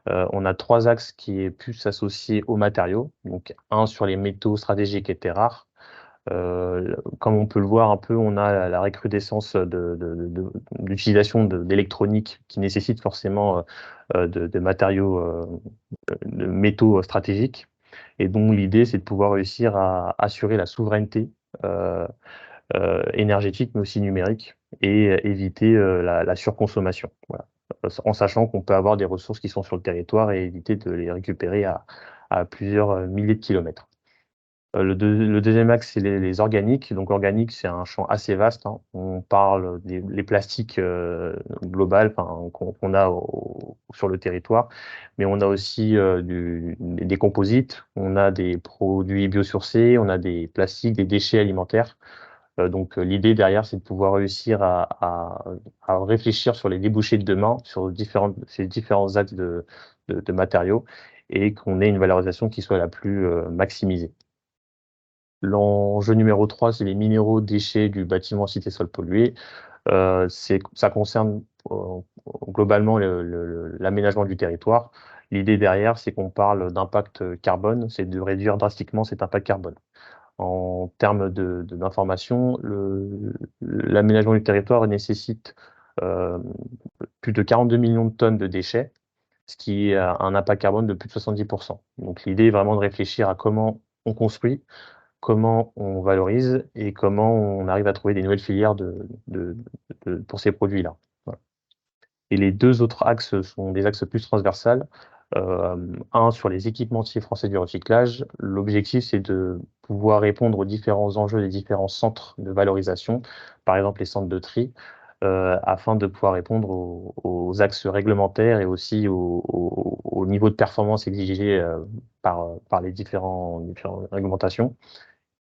D: On a 3 axes qui est plus associés aux matériaux. Donc, un sur les métaux stratégiques et terres rares. Comme on peut le voir un peu, on a la recrudescence d'utilisation d'électronique qui nécessite forcément de matériaux, de métaux stratégiques. Et donc, l'idée, c'est de pouvoir réussir à assurer la souveraineté énergétique, mais aussi numérique, et éviter la surconsommation. Voilà. En sachant qu'on peut avoir des ressources qui sont sur le territoire et éviter de les récupérer à plusieurs milliers de kilomètres. Le deuxième axe, c'est les organiques. Donc, organique, c'est un champ assez vaste, hein. On parle des plastiques globales qu'on a sur le territoire, mais on a aussi des composites, on a des produits biosourcés, on a des plastiques, des déchets alimentaires. Donc, l'idée derrière, c'est de pouvoir réussir à réfléchir sur les débouchés de demain, sur ces différents axes de matériaux, et qu'on ait une valorisation qui soit la plus maximisée. L'enjeu numéro 3, c'est les minéraux déchets du bâtiment cité sol pollué. Ça concerne globalement l'aménagement du territoire. L'idée derrière, c'est qu'on parle d'impact carbone, c'est de réduire drastiquement cet impact carbone. En termes d'information, l'aménagement du territoire nécessite plus de 42 millions de tonnes de déchets, ce qui a un impact carbone de plus de 70%. Donc l'idée est vraiment de réfléchir à comment on construit, comment on valorise et comment on arrive à trouver des nouvelles filières pour ces produits-là. Voilà. Et les 2 autres axes sont des axes plus transversales. Un sur les équipementiers français du recyclage. L'objectif, c'est de pouvoir répondre aux différents enjeux des différents centres de valorisation, par exemple les centres de tri, afin de pouvoir répondre aux axes réglementaires et aussi au niveau de performance exigé par les différentes réglementations.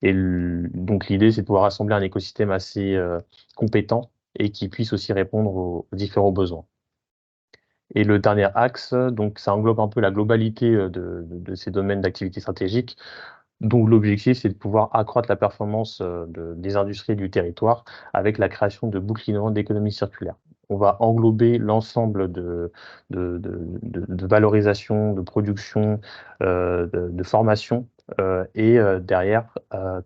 D: Et donc l'idée, c'est de pouvoir assembler un écosystème assez compétent et qui puisse aussi répondre aux différents besoins. Et le dernier axe, donc ça englobe un peu la globalité de ces domaines d'activité stratégique. Donc l'objectif, c'est de pouvoir accroître la performance des industries du territoire avec la création de boucles innovantes d'économie circulaire. On va englober l'ensemble de valorisation, de production, de formation, et derrière,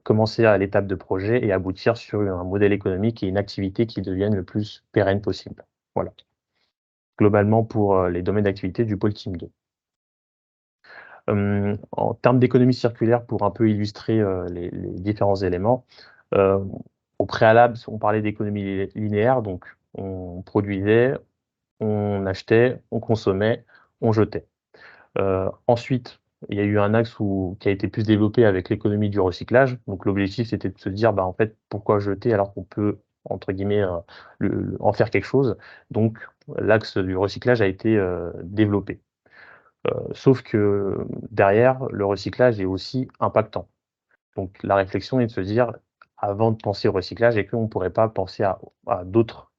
D: commencer à l'étape de projet et aboutir sur un modèle économique et une activité qui devienne le plus pérenne possible. Voilà. Globalement pour les domaines d'activité du pôle Team 2. En termes d'économie circulaire, pour un peu illustrer les différents éléments, au préalable, on parlait d'économie linéaire, donc on produisait, on achetait, on consommait, on jetait. Ensuite, il y a eu un axe qui a été plus développé avec l'économie du recyclage. Donc l'objectif, c'était de se dire, en fait, pourquoi jeter alors qu'on peut, entre guillemets, en faire quelque chose. Donc l'axe du recyclage a été développé. Sauf que derrière, le recyclage est aussi impactant. Donc la réflexion est de se dire, avant de penser au recyclage, est-ce qu'on ne pourrait pas penser à d'autres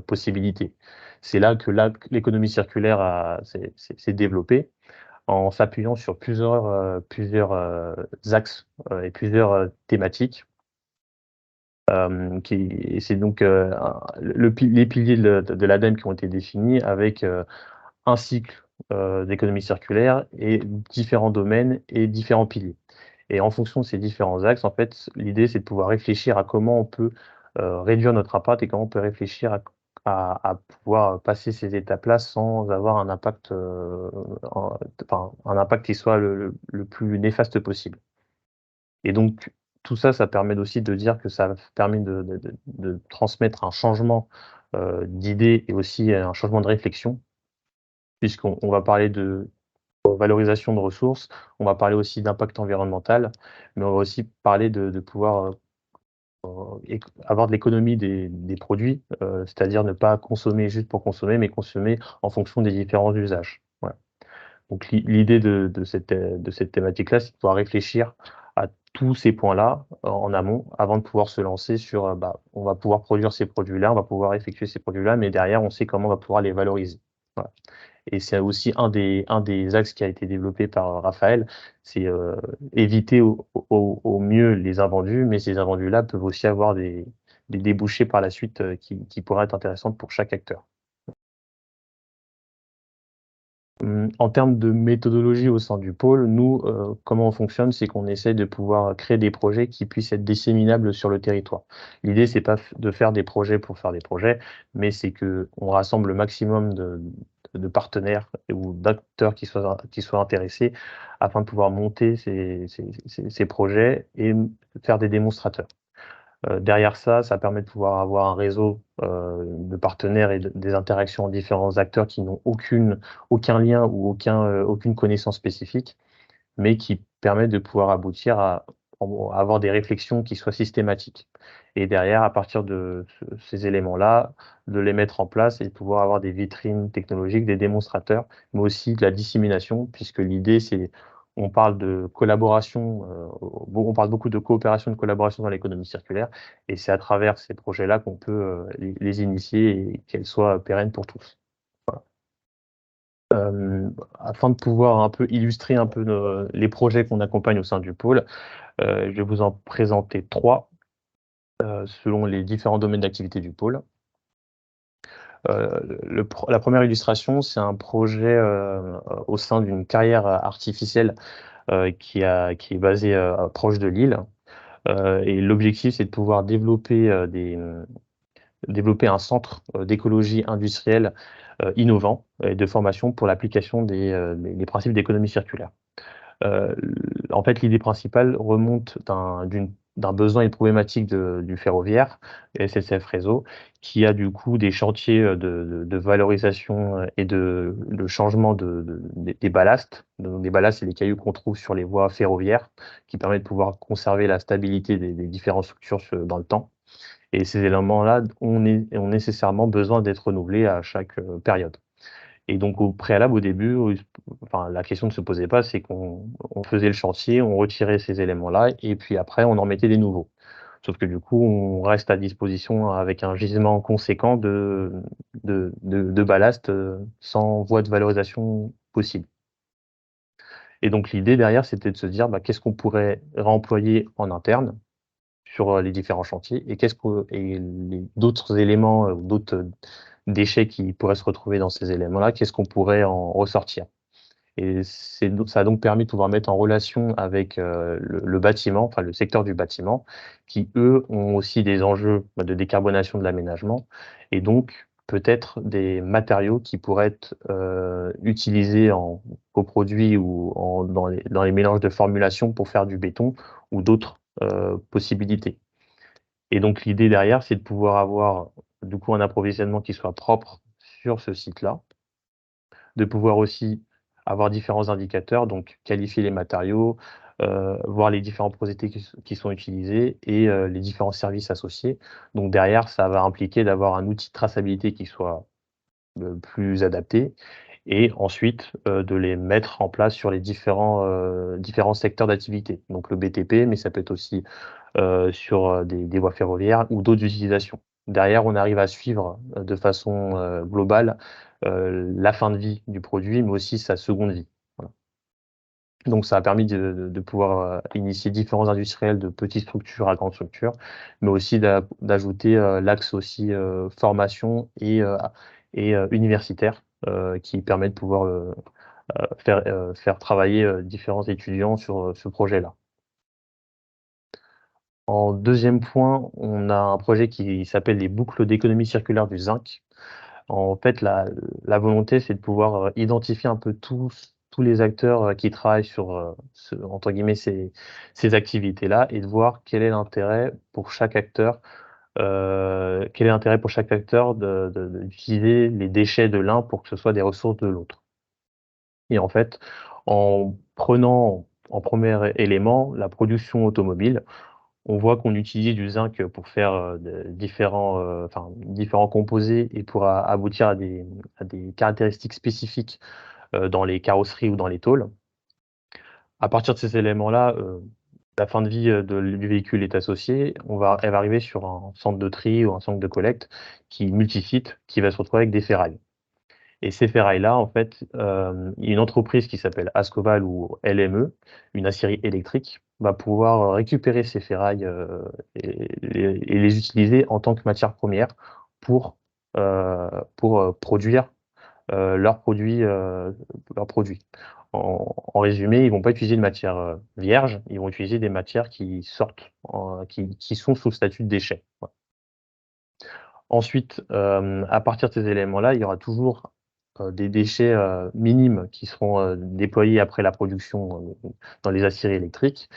D: possibilités? C'est là que l'économie circulaire s'est développée en s'appuyant sur plusieurs axes et plusieurs thématiques. C'est donc les piliers de l'ADEME qui ont été définis avec un cycle d'économie circulaire et différents domaines et différents piliers. Et en fonction de ces différents axes, en fait, l'idée, c'est de pouvoir réfléchir à comment on peut réduire notre impact et comment on peut réfléchir à pouvoir passer ces étapes-là sans avoir un impact, un impact qui soit le plus néfaste possible. Et donc, tout ça, ça permet aussi de dire que ça permet de transmettre un changement d'idées et aussi un changement de réflexion, puisqu'on va parler de valorisation de ressources, on va parler aussi d'impact environnemental, mais on va aussi parler de pouvoir avoir de l'économie des produits, c'est-à-dire ne pas consommer juste pour consommer, mais consommer en fonction des différents usages. Voilà. Donc l'idée de cette thématique-là, c'est de pouvoir réfléchir à tous ces points-là en amont, avant de pouvoir se lancer sur, on va pouvoir produire ces produits-là, on va pouvoir effectuer ces produits-là, mais derrière, on sait comment on va pouvoir les valoriser. Voilà. Et c'est aussi un des axes qui a été développé par Raphaël, c'est éviter au mieux les invendus, mais ces invendus-là peuvent aussi avoir des débouchés par la suite qui pourraient être intéressantes pour chaque acteur. En termes de méthodologie au sein du pôle, nous, comment on fonctionne, c'est qu'on essaie de pouvoir créer des projets qui puissent être disséminables sur le territoire. L'idée, c'est pas de faire des projets pour faire des projets, mais c'est qu'on rassemble le maximum de partenaires ou d'acteurs qui soient intéressés afin de pouvoir monter ces projets et faire des démonstrateurs. Derrière ça permet de pouvoir avoir un réseau de partenaires et des interactions entre différents acteurs qui n'ont aucun lien ou aucune connaissance spécifique, mais qui permet de pouvoir aboutir à avoir des réflexions qui soient systématiques. Et derrière, à partir de ces éléments-là, de les mettre en place et de pouvoir avoir des vitrines technologiques, des démonstrateurs, mais aussi de la dissémination, puisque l'idée, on parle de collaboration, on parle beaucoup de coopération, de collaboration dans l'économie circulaire, et c'est à travers ces projets-là qu'on peut les initier et qu'elles soient pérennes pour tous. Voilà. Afin de pouvoir un peu illustrer un peu les projets qu'on accompagne au sein du pôle, je vais vous en présenter 3 selon les différents domaines d'activité du pôle. La première illustration, c'est un projet au sein d'une carrière artificielle qui est basée proche de Lille. Et l'objectif, c'est de pouvoir développer un centre d'écologie industrielle innovant et de formation pour l'application des principes d'économie circulaire. En fait, l'idée principale remonte d'un besoin et une problématique du ferroviaire, SNCF Réseau, qui a du coup des chantiers de valorisation et de changement des ballasts. Donc, des ballasts, c'est les cailloux qu'on trouve sur les voies ferroviaires, qui permettent de pouvoir conserver la stabilité des différentes structures dans le temps. Et ces éléments-là ont nécessairement besoin d'être renouvelés à chaque période. Et donc au préalable, au début, enfin, la question ne se posait pas, c'est qu'on faisait le chantier, on retirait ces éléments-là, et puis après, on en mettait des nouveaux. Sauf que du coup, on reste à disposition avec un gisement conséquent de ballast sans voie de valorisation possible. Et donc l'idée derrière, c'était de se dire, qu'est-ce qu'on pourrait réemployer en interne sur les différents chantiers et d'autres éléments ou d'autres déchets qui pourraient se retrouver dans ces éléments-là, qu'est-ce qu'on pourrait en ressortir. Et ça a donc permis de pouvoir mettre en relation avec le bâtiment, enfin le secteur du bâtiment, qui eux ont aussi des enjeux de décarbonation de l'aménagement et donc peut-être des matériaux qui pourraient être utilisés en coproduits ou dans les mélanges de formulation pour faire du béton ou d'autres possibilités. Et donc l'idée derrière, c'est de pouvoir avoir du coup un approvisionnement qui soit propre sur ce site-là, de pouvoir aussi avoir différents indicateurs, donc qualifier les matériaux, voir les différents procédés qui sont utilisés et les différents services associés. Donc derrière, ça va impliquer d'avoir un outil de traçabilité qui soit plus adapté et ensuite de les mettre en place sur les différents secteurs d'activité. Donc le BTP, mais ça peut être aussi sur des voies ferroviaires ou d'autres utilisations. Derrière, on arrive à suivre de façon globale la fin de vie du produit, mais aussi sa seconde vie. Voilà. Donc ça a permis de pouvoir initier différents industriels de petites structures à grandes structures, mais aussi d'ajouter l'axe aussi formation et universitaire qui permet de pouvoir faire travailler différents étudiants sur ce projet-là. En deuxième point, on a un projet qui s'appelle les boucles d'économie circulaire du zinc. En fait, la volonté, c'est de pouvoir identifier un peu tous les acteurs qui travaillent sur entre guillemets ces activités-là et de voir quel est l'intérêt pour chaque acteur, d'utiliser les déchets de l'un pour que ce soit des ressources de l'autre. Et en fait, en prenant en premier élément la production automobile, on voit qu'on utilise du zinc pour faire différents composés et pour aboutir à des caractéristiques spécifiques dans les carrosseries ou dans les tôles. À partir de ces éléments-là, la fin de vie du véhicule est associée. Elle va arriver sur un centre de tri ou un centre de collecte qui multisite, qui va se retrouver avec des ferrailles. Et ces ferrailles-là, en fait, il y a une entreprise qui s'appelle Ascoval ou LME, une aciérie électrique, va pouvoir récupérer ces ferrailles et les utiliser en tant que matière première pour, produire leurs produits. En résumé, ils vont pas utiliser de matière vierge, ils vont utiliser des matières qui sortent, qui sont sous le statut de déchets. Voilà. Ensuite, à partir de ces éléments-là, il y aura toujours des déchets minimes qui seront déployés après la production dans les aciéries électriques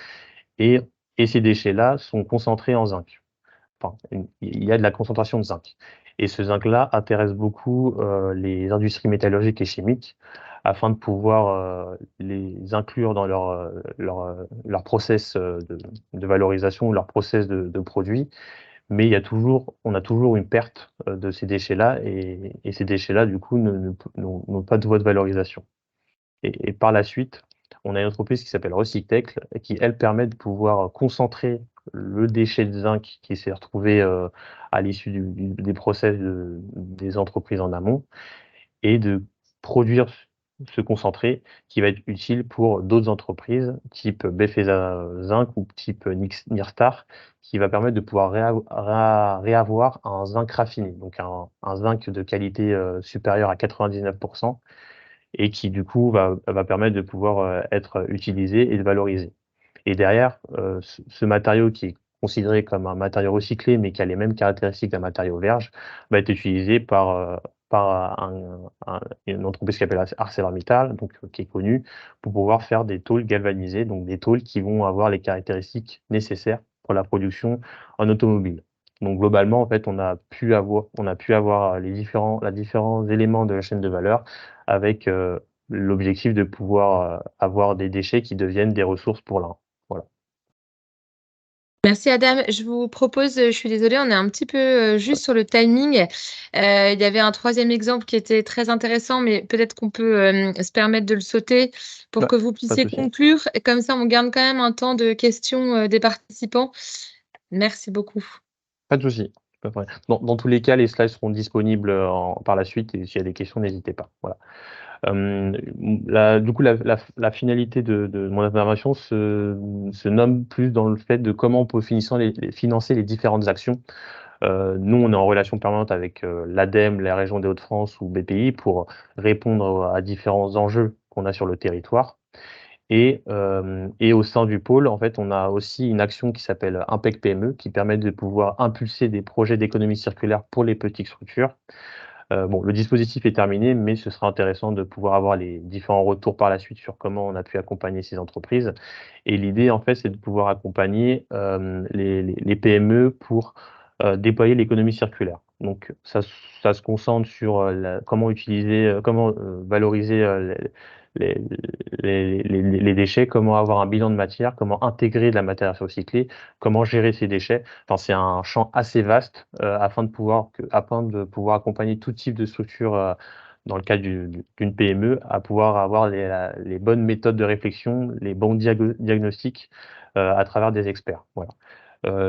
D: et ces déchets-là sont concentrés en zinc. Enfin, il y a de la concentration de zinc et ce zinc-là intéresse beaucoup les industries métallurgiques et chimiques afin de pouvoir les inclure dans leur process de valorisation ou leur process de produits. Mais on a toujours une perte de ces déchets-là et ces déchets-là, du coup, n'ont pas de voie de valorisation. Et par la suite, on a une entreprise qui s'appelle Recyctech qui, elle, permet de pouvoir concentrer le déchet de zinc qui s'est retrouvé à l'issue des process des entreprises en amont et de produire ce concentré qui va être utile pour d'autres entreprises type Befesa Zinc ou type Nirstar qui va permettre de pouvoir réavoir un zinc raffiné, donc un zinc de qualité supérieure à 99% et qui du coup va permettre de pouvoir être utilisé et de valoriser. Et derrière, ce matériau qui est considéré comme un matériau recyclé, mais qui a les mêmes caractéristiques d'un matériau vierge, va être utilisé par une entreprise qui s'appelle ArcelorMittal, donc qui est connue, pour pouvoir faire des tôles galvanisées, donc des tôles qui vont avoir les caractéristiques nécessaires pour la production en automobile. Donc globalement, en fait, on a pu avoir les différents éléments de la chaîne de valeur avec l'objectif de pouvoir avoir des déchets qui deviennent des ressources pour l'un. Voilà.
B: Merci Adam. Je vous propose, je suis désolée, on est un petit peu juste sur le timing. Il y avait un troisième exemple qui était très intéressant, mais peut-être qu'on peut se permettre de le sauter pour
D: Ouais,
B: que vous
D: pas de
B: puissiez
D: souci.
B: conclure. Et comme ça, on garde quand même un temps de questions des participants. Merci beaucoup.
D: Pas de souci. Pas de problème. Dans tous les cas, les slides seront disponibles par la suite et s'il y a des questions, n'hésitez pas. Voilà. Du coup, la finalité de mon intervention se nomme plus dans le fait de comment on peut financer les différentes actions. Nous, on est en relation permanente avec l'ADEME, la région des Hauts-de-France ou BPI pour répondre à différents enjeux qu'on a sur le territoire. Et au sein du pôle, en fait, on a aussi une action qui s'appelle Impact PME, qui permet de pouvoir impulser des projets d'économie circulaire pour les petites structures. Bon, le dispositif est terminé, mais ce sera intéressant de pouvoir avoir les différents retours par la suite sur comment on a pu accompagner ces entreprises. Et l'idée, en fait, c'est de pouvoir accompagner les PME pour déployer l'économie circulaire. Donc, ça se concentre sur comment utiliser, comment valoriser les, les déchets, comment avoir un bilan de matière, comment intégrer de la matière recyclée, comment gérer ces déchets. Enfin, c'est un champ assez vaste afin de pouvoir accompagner tout type de structure dans le cadre d'une PME à pouvoir avoir les bonnes méthodes de réflexion, les bons diagnostics à travers des experts. Voilà.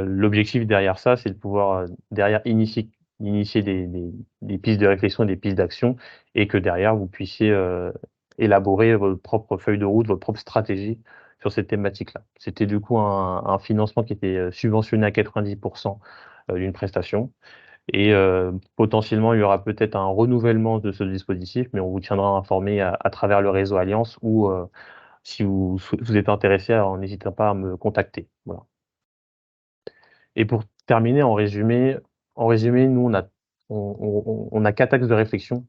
D: L'objectif derrière ça, c'est de pouvoir derrière initier des pistes de réflexion et des pistes d'action et que derrière, vous puissiez élaborer votre propre feuille de route, votre propre stratégie sur cette thématique-là. C'était du coup un financement qui était subventionné à 90% d'une prestation. Et potentiellement, il y aura peut-être un renouvellement de ce dispositif, mais on vous tiendra informé à travers le réseau Alliance ou si vous êtes intéressé, alors n'hésitez pas à me contacter. Voilà. Et pour terminer, en résumé, nous, on a 4 axes de réflexion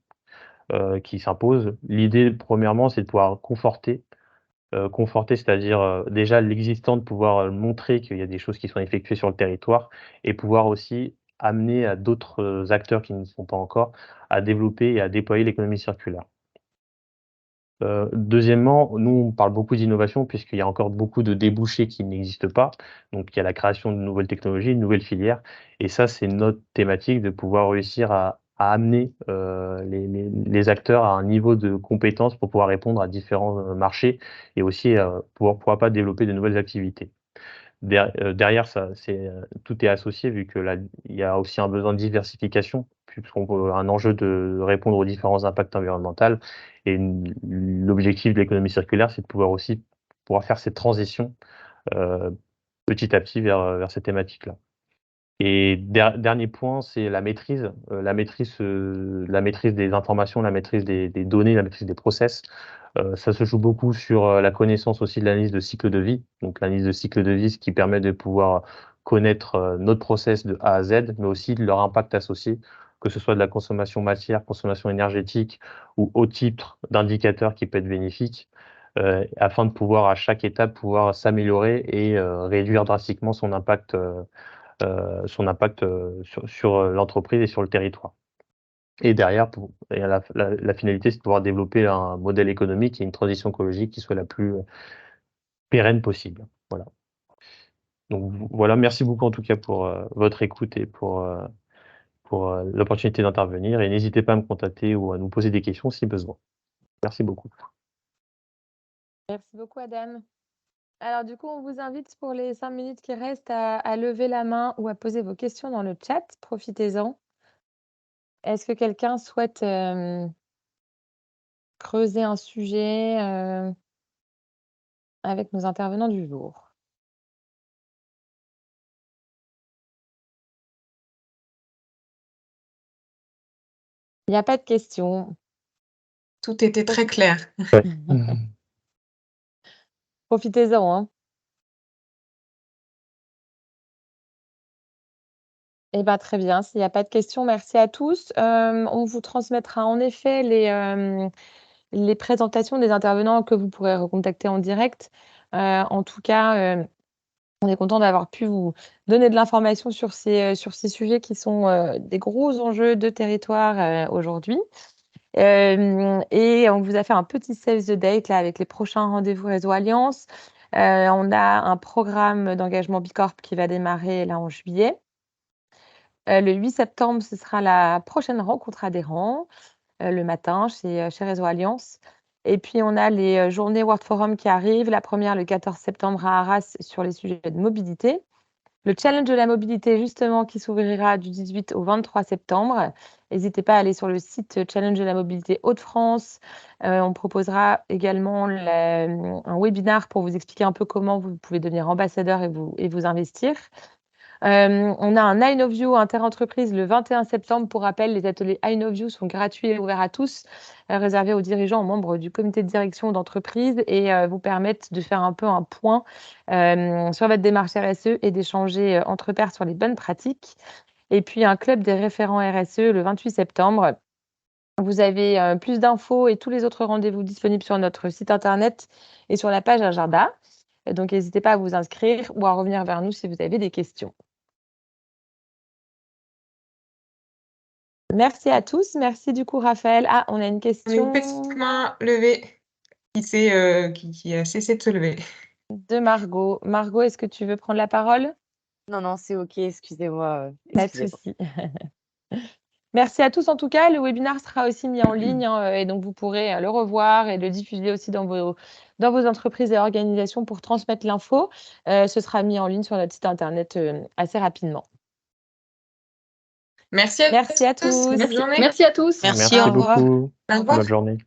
D: qui s'imposent. L'idée, premièrement, c'est de pouvoir conforter, c'est-à-dire déjà l'existant, de pouvoir montrer qu'il y a des choses qui sont effectuées sur le territoire et pouvoir aussi amener à d'autres acteurs qui ne sont pas encore à développer et à déployer l'économie circulaire. Deuxièmement, nous, on parle beaucoup d'innovation puisqu'il y a encore beaucoup de débouchés qui n'existent pas. Donc, il y a la création de nouvelles technologies, de nouvelles filières. Et ça, c'est notre thématique de pouvoir réussir à amener les acteurs à un niveau de compétence pour pouvoir répondre à différents marchés et aussi pourquoi pas développer de nouvelles activités. Derrière, ça, tout est associé vu que là, il y a aussi un besoin de diversification, un enjeu de répondre aux différents impacts environnementaux. Et l'objectif de l'économie circulaire, c'est de pouvoir aussi faire cette transition euh, petit à petit vers cette thématique-là. Et dernier point, c'est la maîtrise, la maîtrise des informations, la maîtrise des données, la maîtrise des process. Ça se joue beaucoup sur la connaissance aussi de l'analyse de cycle de vie. Donc l'analyse de cycle de vie, ce qui permet de pouvoir connaître notre process de A à Z, mais aussi de leur impact associé, que ce soit de la consommation matière, consommation énergétique ou autre type d'indicateur qui peut être bénéfique, afin de pouvoir à chaque étape pouvoir s'améliorer et réduire drastiquement son impact sur l'entreprise et sur le territoire. Et derrière, la finalité, c'est de pouvoir développer un modèle économique et une transition écologique qui soit la plus pérenne possible. Voilà. Donc voilà, merci beaucoup en tout cas pour votre écoute et pour l'opportunité d'intervenir. Et n'hésitez pas à me contacter ou à nous poser des questions si besoin. Merci beaucoup.
B: Merci beaucoup, Adam. Alors, du coup, on vous invite pour les 5 minutes qui restent à lever la main ou à poser vos questions dans le chat. Profitez-en. Est-ce que quelqu'un souhaite creuser un sujet avec nos intervenants du jour? Il n'y a pas de questions.
A: Tout était très clair.
B: Profitez-en, hein. Eh ben, très bien. S'il n'y a pas de questions, merci à tous. On vous transmettra en effet les présentations des intervenants que vous pourrez recontacter en direct. En tout cas, on est content d'avoir pu vous donner de l'information sur ces sujets qui sont des gros enjeux de territoire aujourd'hui. Et on vous a fait un petit save the date là, avec les prochains rendez-vous Réseau Alliance. On a un programme d'engagement Bicorp qui va démarrer là en juillet. Le 8 septembre, ce sera la prochaine rencontre adhérents, le matin chez Réseau Alliance. Et puis, on a les journées World Forum qui arrivent. La première, le 14 septembre à Arras, sur les sujets de mobilité. Le challenge de la mobilité, justement, qui s'ouvrira du 18 au 23 septembre. N'hésitez pas à aller sur le site Challenge de la mobilité Hauts-de-France. On proposera également un webinar pour vous expliquer un peu comment vous pouvez devenir ambassadeur et vous investir. On a un I Know You interentreprise le 21 septembre. Pour rappel, les ateliers I Know You sont gratuits et ouverts à tous, réservés aux dirigeants, aux membres du comité de direction d'entreprise et vous permettent de faire un peu un point sur votre démarche RSE et d'échanger entre pairs sur les bonnes pratiques. Et puis, un club des référents RSE le 28 septembre. Vous avez plus d'infos et tous les autres rendez-vous disponibles sur notre site internet et sur la page agenda. Donc, n'hésitez pas à vous inscrire ou à revenir vers nous si vous avez des questions. Merci à tous. Merci du coup, Raphaël. Ah, on a une
A: On a une
B: question
A: petite main levée qui a cessé de se lever.
B: de Margot. Margot, est-ce que tu veux prendre la parole?
E: Non, c'est OK, excusez-moi.
B: Pas de souci. Merci à tous en tout cas. Le webinaire sera aussi mis en ligne et donc vous pourrez le revoir et le diffuser aussi dans vos entreprises et organisations pour transmettre l'info. Ce sera mis en ligne sur notre site internet assez rapidement.
A: Merci à tous.
B: Merci à tous.
A: Bonne journée.
C: Merci à tous.
E: Merci,
D: Merci
E: au revoir.
D: beaucoup.
A: Au revoir.
D: Bonne journée.